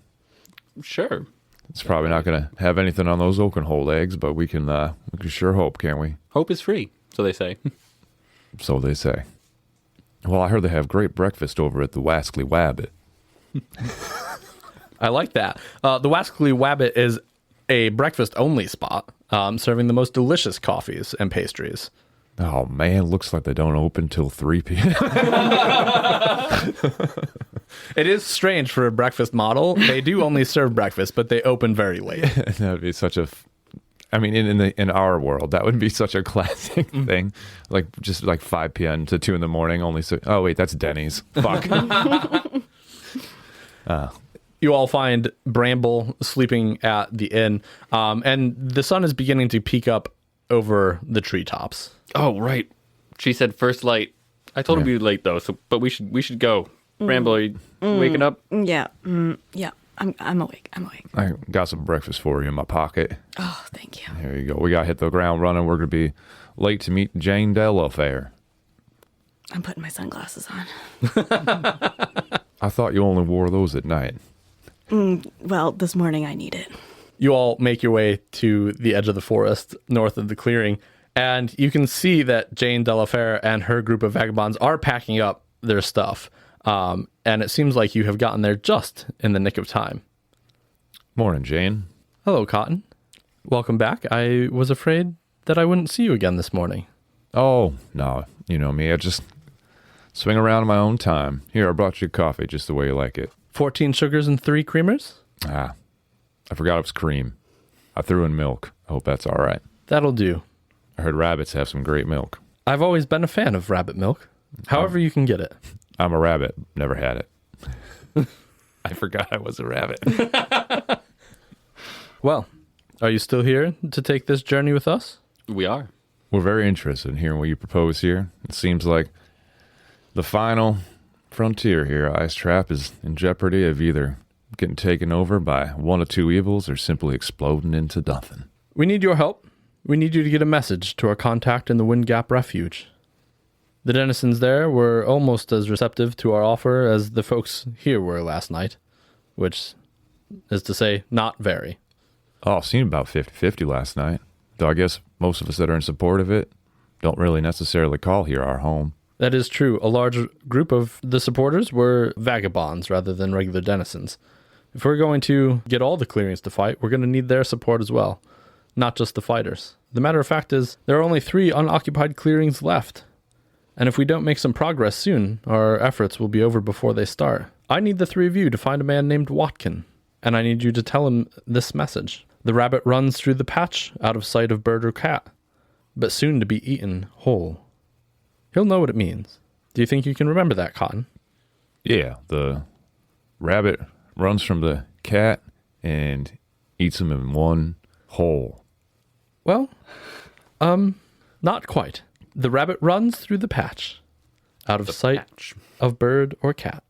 Sure. It's probably not going to have anything on those Oakenhold eggs, but we can sure hope, can't we? Hope is free, so they say. So they say. Well, I heard they have great breakfast over at the Wascally Wabbit. I like that. The Wascally Wabbit is a breakfast-only spot, serving the most delicious coffees and pastries. Oh, man, looks like they don't open till 3 p.m. It is strange for a breakfast model. They do only serve breakfast, but they open very late. That would be such a... I mean, in our world, that would be such a classic thing. Like, just like 5 p.m. to 2 in the morning, only... Oh, wait, that's Denny's. Fuck. You all find Bramble sleeping at the inn, and the sun is beginning to peek up over the treetops. Oh, right. She said first light. I told her we'd be late, though, but we should go. Bramble, are you waking up? Yeah. Yeah. I'm awake. I got some breakfast for you in my pocket. Oh, thank you. Here you go. We got to hit the ground running. We're going to be late to meet Jane Delafair. I'm putting my sunglasses on. I thought you only wore those at night. Well, this morning I need it. You all make your way to the edge of the forest north of the clearing, and you can see that Jane Delafair and her group of vagabonds are packing up their stuff. And it seems like you have gotten there just in the nick of time. Morning, Jane. Hello, Cotton. Welcome back. I was afraid that I wouldn't see you again this morning. Oh, no. You know me. I just swing around in my own time. Here, I brought you coffee just the way you like it. 14 sugars and 3 creamers? I forgot it was cream. I threw in milk. I hope that's all right. That'll do. I heard rabbits have some great milk. I've always been a fan of rabbit milk. However you can get it. I'm a rabbit. Never had it. I forgot I was a rabbit. Well, are you still here to take this journey with us? We are. We're very interested in hearing what you propose here. It seems like the final frontier here, Ice Trap, is in jeopardy of either getting taken over by one of two evils or simply exploding into nothing. We need your help. We need you to get a message to our contact in the Wind Gap Refuge. The denizens there were almost as receptive to our offer as the folks here were last night, which is to say, not very. Oh, seemed about 50-50 last night. Though I guess most of us that are in support of it don't really necessarily call here our home. That is true. A large group of the supporters were vagabonds rather than regular denizens. If we're going to get all the clearings to fight, we're going to need their support as well, not just the fighters. The matter of fact is, there are only 3 unoccupied clearings left. And if we don't make some progress soon, our efforts will be over before they start. I need the 3 of you to find a man named Watkin, and I need you to tell him this message. The rabbit runs through the patch, out of sight of bird or cat, but soon to be eaten whole. He'll know what it means. Do you think you can remember that, Cotton? Yeah, the rabbit runs from the cat and eats him in one whole. Well, not quite. The rabbit runs through the patch, out of sight of bird or cat.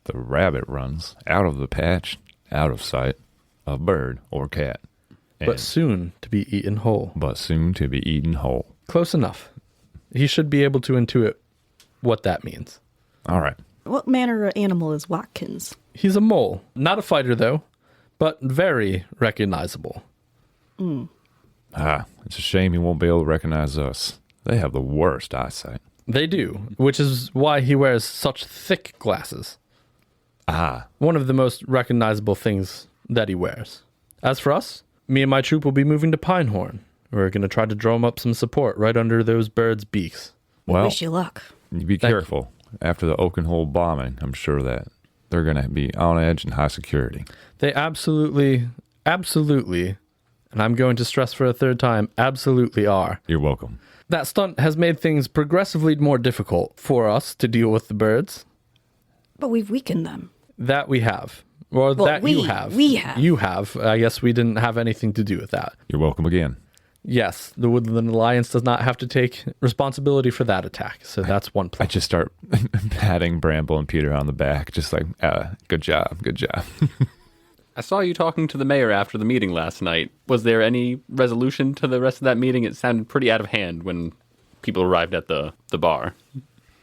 The rabbit runs out of the patch, out of sight of bird or cat. But soon to be eaten whole. But soon to be eaten whole. Close enough. He should be able to intuit what that means. All right. What manner of animal is Watkins? He's a mole. Not a fighter, though, but very recognizable. It's a shame he won't be able to recognize us. They have the worst eyesight. They do, which is why he wears such thick glasses. One of the most recognizable things that he wears. As for us, me and my troop will be moving to Pinehorn. We're going to try to drum up some support right under those birds' beaks. Well, Wish you luck. you be careful. After the Oakenhole bombing, I'm sure that they're going to be on edge and high security. They absolutely, and I'm going to stress for a third time, absolutely are. You're welcome. That stunt has made things progressively more difficult for us to deal with the birds. But we've weakened them. That we have. Or Well, that you have. we have. You have. I guess we didn't have anything to do with that. You're welcome again. Yes, the Woodland Alliance does not have to take responsibility for that attack. So that's one I plus. just start patting Bramble and Peter on the back, just like, good job, good job. I saw you talking to the mayor after the meeting last night. Was there any resolution to the rest of that meeting? It sounded pretty out of hand when people arrived at the bar.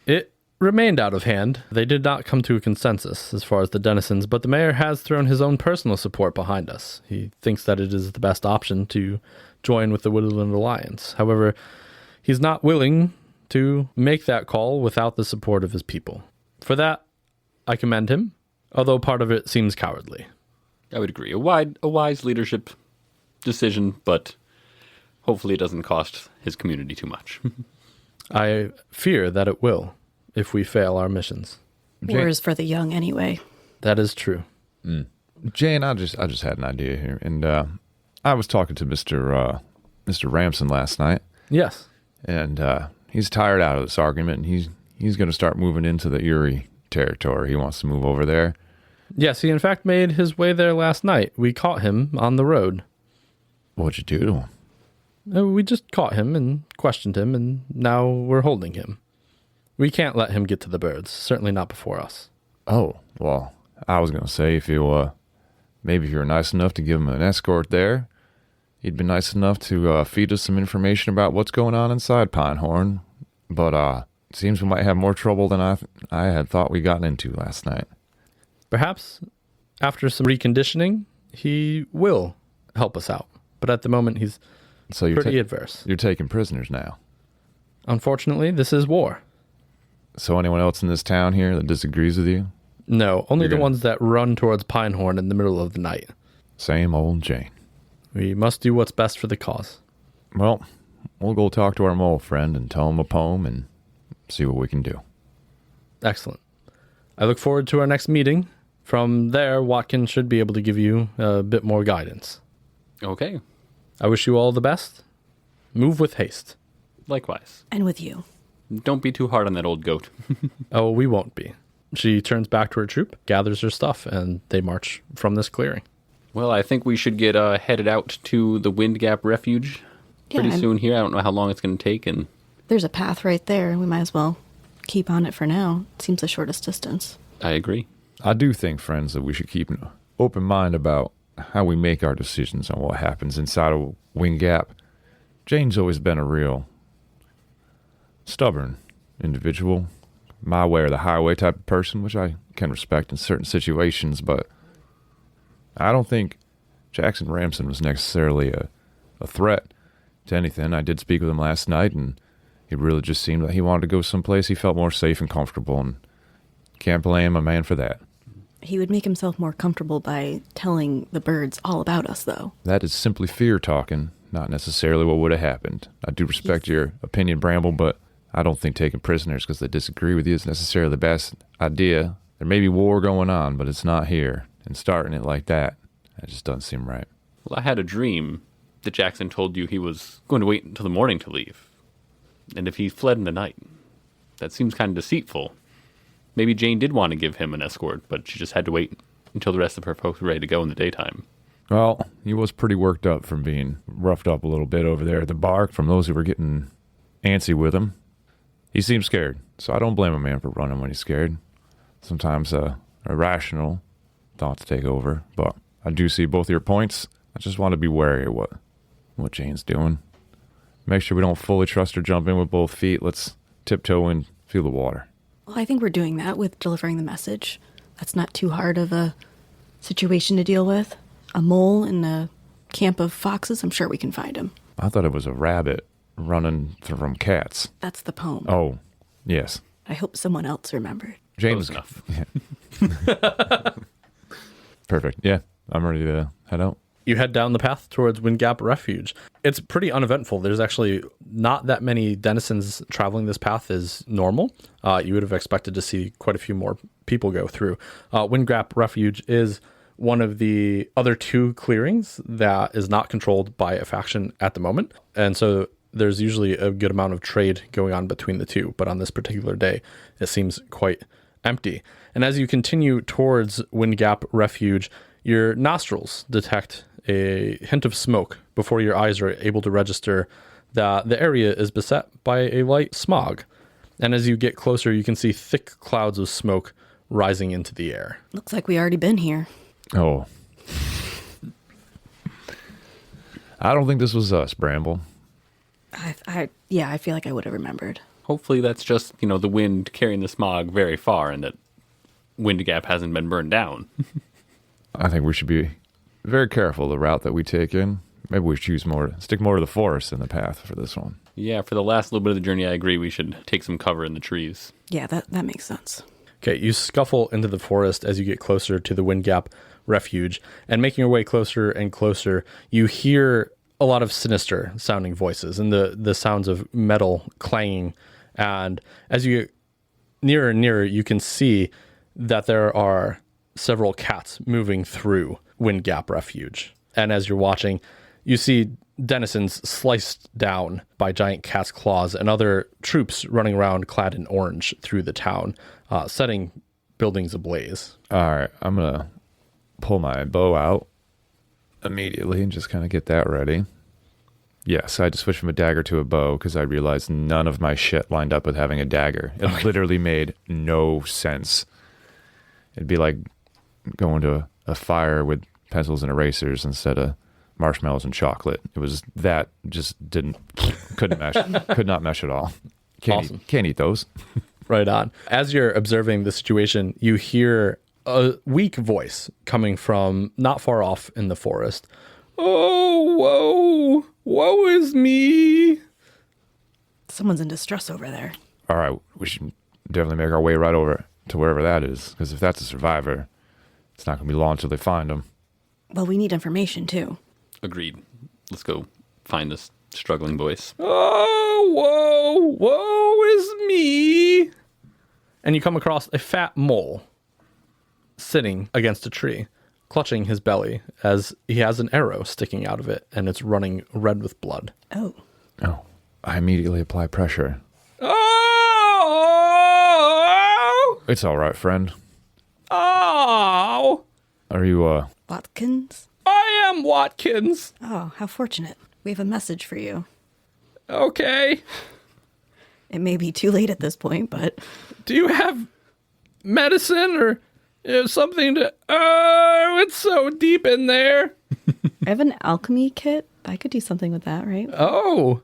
It remained out of hand. They did not come to a consensus as far as the denizens, but the mayor has thrown his own personal support behind us. He thinks that it is the best option to join with the Woodland Alliance. However, he's not willing to make that call without the support of his people. For that, I commend him, although part of it seems cowardly. I would agree. A wise leadership decision, but hopefully it doesn't cost his community too much. I fear that it will if we fail our missions. War is for the young anyway. That is true. Jane, I just had an idea here, and I was talking to Mr. Ramson last night, Yes. and he's tired out of this argument, and he's going to start moving into the Erie territory. He wants to move over there. Yes, he in fact made his way there last night. We caught him on the road. What'd you do to him? We just caught him and questioned him, and now we're holding him. We can't let him get to the birds, certainly not before us. Oh, well, I was going to say if you, maybe if you were nice enough to give him an escort there, he'd be nice enough to feed us some information about what's going on inside Pinehorn. But it seems we might have more trouble than I had thought we gotten into last night. Perhaps after some reconditioning, he will help us out. But at the moment, he's So pretty adverse. You're taking prisoners now. Unfortunately, this is war. So anyone else in this town here that disagrees with you? No, only You're the gonna- ones that run towards Pinehorn in the middle of the night. Same old Jane. We must do what's best for the cause. Well, we'll go talk to our mole friend and tell him a poem and see what we can do. Excellent. I look forward to our next meeting. From there, Watkins should be able to give you a bit more guidance. Okay. I wish you all the best. Move with haste. Likewise. And with you. Don't be too hard on that old goat. Oh, we won't be. She turns back to her troop, gathers her stuff, and they march from this clearing. Well, I think we should get headed out to the Wind Gap Refuge pretty soon here. I don't know how long it's going to take. And there's a path right there. We might as well keep on it for now. It seems the shortest distance. I agree. I do think, friends, that we should keep an open mind about how we make our decisions on what happens inside of Wind Gap. Jane's always been a real stubborn individual, my way or the highway type of person, which I can respect in certain situations, but I don't think Jackson Ramson was necessarily a threat to anything. I did speak with him last night, and it really just seemed that he wanted to go someplace he felt more safe and comfortable, and can't blame a man for that. He would make himself more comfortable by telling the birds all about us, though. That is simply fear talking, not necessarily what would have happened. I do respect your opinion, Bramble, but I don't think taking prisoners because they disagree with you is necessarily the best idea. There may be war going on, but it's not here. And starting it like that just doesn't seem right. Well, I had a dream that Jackson told you he was going to wait until the morning to leave. And if he fled in the night, that seems kind of deceitful. Maybe Jane did want to give him an escort, but she just had to wait until the rest of her folks were ready to go in the daytime. Well, he was pretty worked up from being roughed up a little bit over there at the bar from those who were getting antsy with him. He seemed scared, so I don't blame a man for running when he's scared. Sometimes irrational thoughts take over, but I do see both your points. I just want to be wary of what Jane's doing. Make sure we don't fully trust her, jump in with both feet. Let's tiptoe and feel the water. Well, I think we're doing that with delivering the message. That's not too hard of a situation to deal with. A mole in a camp of foxes, I'm sure we can find him. I thought it was a rabbit running from cats. That's the poem. Oh, yes. I hope someone else remembered. James. Close enough. Yeah. Perfect. Yeah, I'm ready to head out. You head down the path towards Wind Gap Refuge. It's pretty uneventful. There's actually not that many denizens traveling this path is normal. You would have expected to see quite a few more people go through. Wind Gap Refuge is one of the other two clearings that is not controlled by a faction at the moment. And so there's usually a good amount of trade going on between the two. But on this particular day, it seems quite empty. And as you continue towards Wind Gap Refuge, your nostrils detect a hint of smoke before your eyes are able to register that the area is beset by a light smog. And as you get closer, you can see thick clouds of smoke rising into the air. Looks like we already been here. Oh. I don't think this was us, Bramble. I feel like I would have remembered. Hopefully that's just, the wind carrying the smog very far and that Wind Gap hasn't been burned down. I think we should be very careful of the route that we take in. Maybe we stick more to the forest than the path for this one. Yeah, for the last little bit of the journey, I agree we should take some cover in the trees. Yeah, that makes sense. Okay, you scuffle into the forest as you get closer to the Wind Gap Refuge, and making your way closer and closer, you hear a lot of sinister sounding voices and the sounds of metal clanging. And as you get nearer and nearer, you can see that there are several cats moving through Wind Gap Refuge. And as you're watching, you see denizens sliced down by giant cat's claws and other troops running around clad in orange through the town, setting buildings ablaze. All right, I'm going to pull my bow out immediately and just kind of get that ready. Yes, I had to switch from a dagger to a bow because I realized none of my shit lined up with having a dagger. It literally made no sense. It'd be like going to a fire with pencils and erasers instead of marshmallows and chocolate. It was that just couldn't mesh, could not mesh at all. Can't eat those. Right on. As you're observing the situation, you hear a weak voice coming from not far off in the forest. Oh, woe is me. Someone's in distress over there. All right, we should definitely make our way right over to wherever that is, because if that's a survivor, it's not going to be long until they find him. Well, we need information, too. Agreed. Let's go find this struggling voice. Oh, woe is me. And you come across a fat mole sitting against a tree, clutching his belly as he has an arrow sticking out of it, and it's running red with blood. Oh. Oh, I immediately apply pressure. Oh! It's all right, friend. Oh! Are you, Watkins? I am Watkins. Oh, how fortunate. We have a message for you. Okay. It may be too late at this point, but... Do you have medicine or something to... Oh, it's so deep in there. I have an alchemy kit. I could do something with that, right? Oh,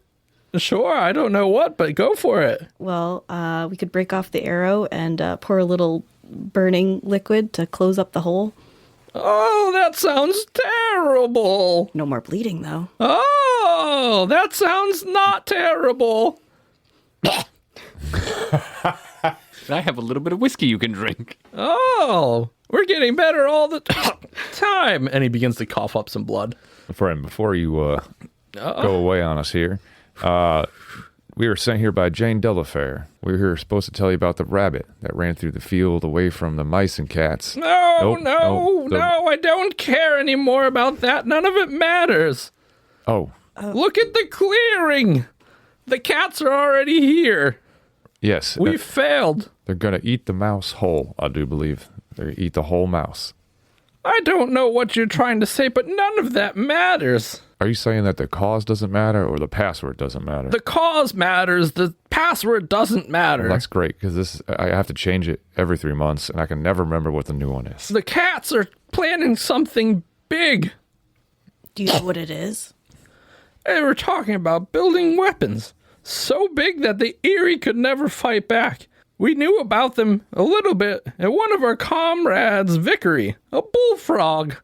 sure. I don't know what, but go for it. Well, we could break off the arrow and pour a little burning liquid to close up the hole. Oh, that sounds terrible. No more bleeding, though. Oh, that sounds not terrible. I have a little bit of whiskey you can drink. Oh, we're getting better all the time. And he begins to cough up some blood. friend, before you go away on us here, we were sent here by Jane Delafair. We were here supposed to tell you about the rabbit that ran through the field away from the mice and cats. No, I don't care anymore about that. None of it matters. Oh, Look at the clearing. The cats are already here. yes. We failed. They're going to eat the mouse whole, I do believe. They're going to eat the whole mouse. I don't know what you're trying to say, but none of that matters. Are you saying that the cause doesn't matter or the password doesn't matter? The cause matters. The password doesn't matter. That's great, because I have to change it every 3 months, and I can never remember what the new one is. The cats are planning something big. Do you know what it is? They were talking about building weapons so big that the Erie could never fight back. We knew about them a little bit at one of our comrades' victory, a bullfrog.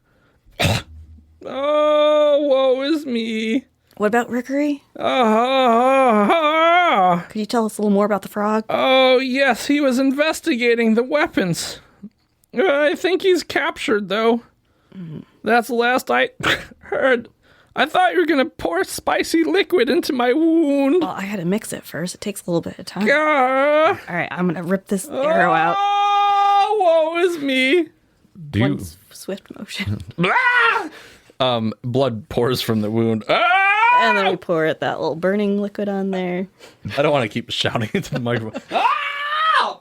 Oh, woe is me. What about Rickery? Ah. Could you tell us a little more about the frog? Oh, yes, he was investigating the weapons. I think he's captured, though. That's the last I heard. I thought you were going to pour spicy liquid into my wound. Well, I had to mix it first. It takes a little bit of time. Ah. All right, I'm going to rip this arrow out. Oh, woe is me. Do you, One swift motion. Blood pours from the wound. Ah! And then we pour it that little burning liquid on there. I don't want to keep shouting into the microphone. Ah!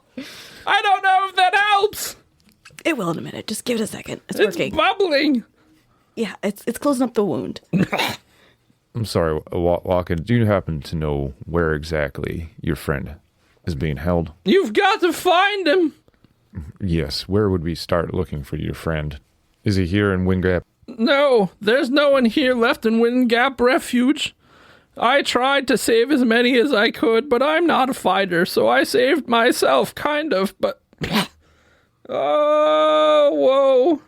I don't know if that helps. It will in a minute. Just give it a second. It's It's working. bubbling. Yeah, it's closing up the wound. I'm sorry, Walken, do you happen to know where exactly your friend is being held? You've got to find him. Yes, where would we start looking for your friend? Is he here in Wingap? No, there's no one here left in Wind Gap Refuge. I tried to save as many as I could, but I'm not a fighter, so I saved myself, kind of, but... Oh, whoa.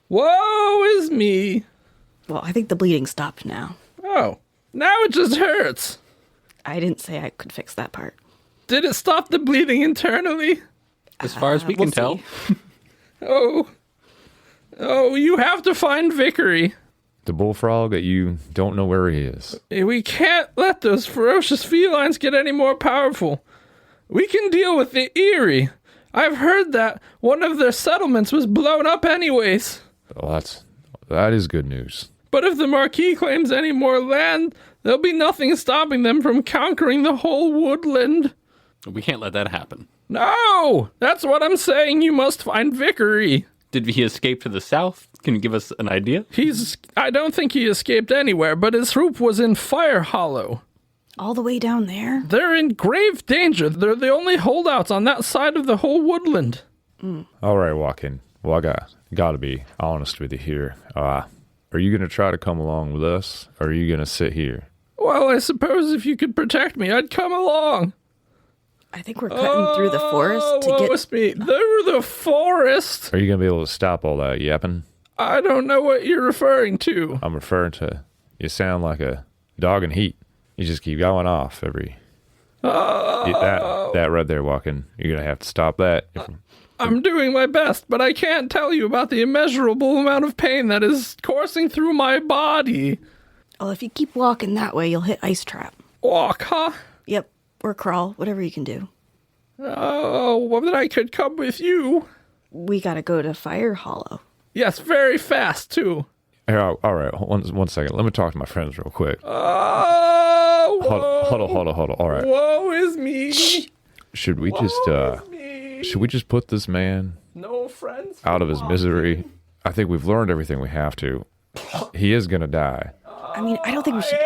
Woe is me. Well, I think the bleeding stopped now. Oh, now it just hurts. I didn't say I could fix that part. Did it stop the bleeding internally? As far as we we'll can tell. see. Oh, you have to find Vickery. The bullfrog that you don't know where he is. We can't let those ferocious felines get any more powerful. We can deal with the Erie. I've heard that one of their settlements was blown up anyways. Well, that is good news. But if the Marquis claims any more land, there'll be nothing stopping them from conquering the whole woodland. We can't let that happen. No! That's what I'm saying. You must find Vickery. Did he escape to the south? Can you give us an idea? I don't think he escaped anywhere, but his troop was in Fire Hollow. All the way down there? They're in grave danger. They're the only holdouts on that side of the whole woodland. All right, Walken. Well, I got to be honest with you here. Are you going to try to come along with us, or are you going to sit here? Well, I suppose if you could protect me, I'd come along. I think we're cutting through the forest to what get... was me? Through the forest? Are you going to be able to stop all that yapping? I don't know what you're referring to. I'm referring to, you sound like a dog in heat. You just keep going off every... that right there, Walken. You're going to have to stop that. I'm doing my best, but I can't tell you about the immeasurable amount of pain that is coursing through my body. Well, if you keep walking that way, you'll hit ice trap. Walk, huh? Yep, or crawl, whatever you can do. Oh, well, then I could come with you. We gotta go to Fire Hollow. Yes, very fast, too. Here, all right, one second. Let me talk to my friends real quick. Oh, Hold on. All right. Woe is me. Should we just put this man No friends out of his misery? I think we've learned everything we have to. He is gonna die. I mean, I don't think we should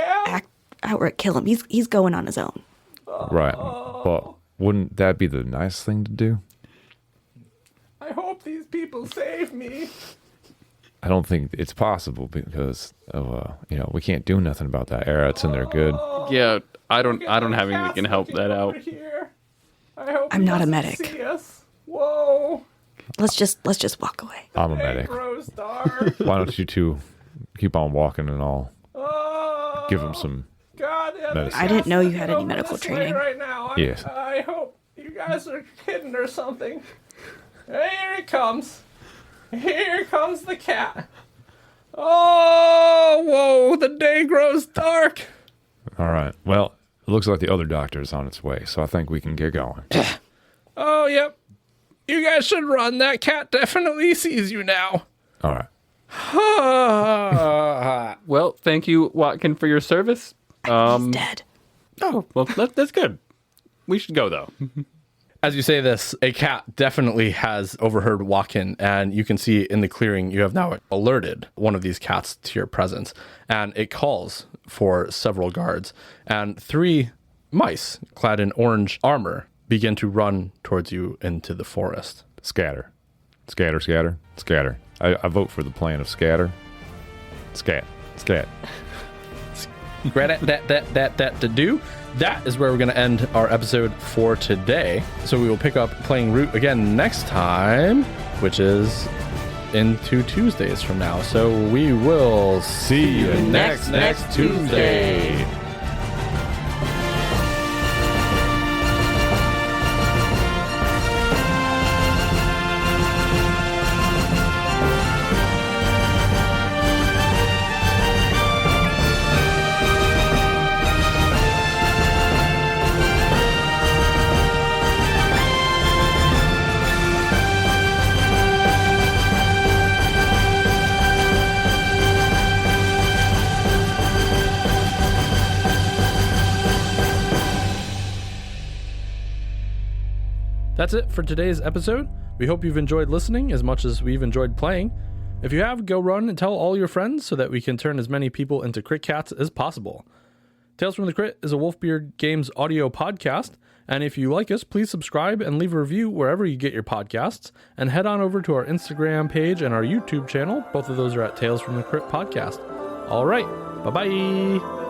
outright kill him. He's going on his own. Right. But wouldn't that be the nice thing to do? I hope these people save me. I don't think it's possible because of we can't do nothing about that era. It's in there good. Yeah, I don't have anything that can help that out. I'm not a medic. Whoa. Let's just walk away. I'm a medic. Grows dark. Why don't you two keep on walking and I'll Oh, give him some God, yeah, medicine. I didn't know you had any medical this way training. right now. Yes. I hope you guys are kidding or something. Here it comes. Here comes the cat. Oh, whoa, the day grows dark. All right. Well, it looks like the other doctor is on its way, so I think we can get going. Oh, yep. You guys should run. That cat definitely sees you now. All right. Well, thank you, Watkin, for your service. He's dead. Oh, well, that's good. We should go, though. As you say this, a cat definitely has overheard Walkin, and you can see in the clearing you have now alerted one of these cats to your presence, and it calls for several guards, and 3 mice clad in orange armor begin to run towards you into the forest. Scatter. Scatter. I vote for the plan of scatter. Scat. That is where we're going to end our episode for today. So we will pick up playing Root again next time, which is in 2 Tuesdays from now. So we will see you next Tuesday. That's it for today's episode. We hope you've enjoyed listening as much as we've enjoyed playing. If you have, go run and tell all your friends so that we can turn as many people into Crit Cats as possible. Tales from the Crit is a Wolfbeard Games audio podcast, and if you like us, please subscribe and leave a review wherever you get your podcasts, and head on over to our Instagram page and our YouTube channel. Both of those are at Tales from the Crit Podcast. All right, bye-bye.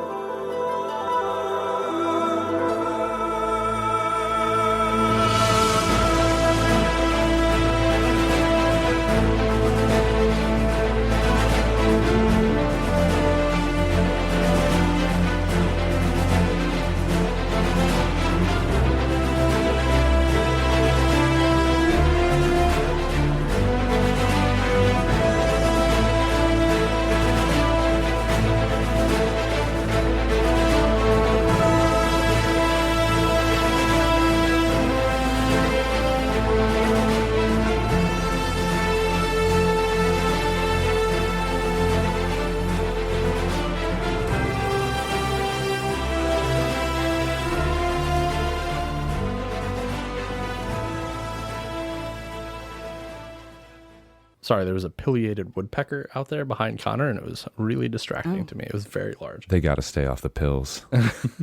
Sorry, there was a pileated woodpecker out there behind Connor, and it was really distracting to me. It was very large. They got to stay off the pills.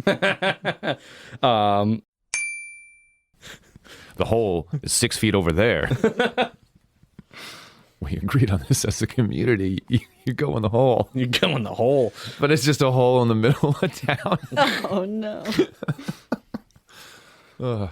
The hole is 6 feet over there. We agreed on this as a community. You go in the hole. You go in the hole. But it's just a hole in the middle of town. Oh, no. Ugh.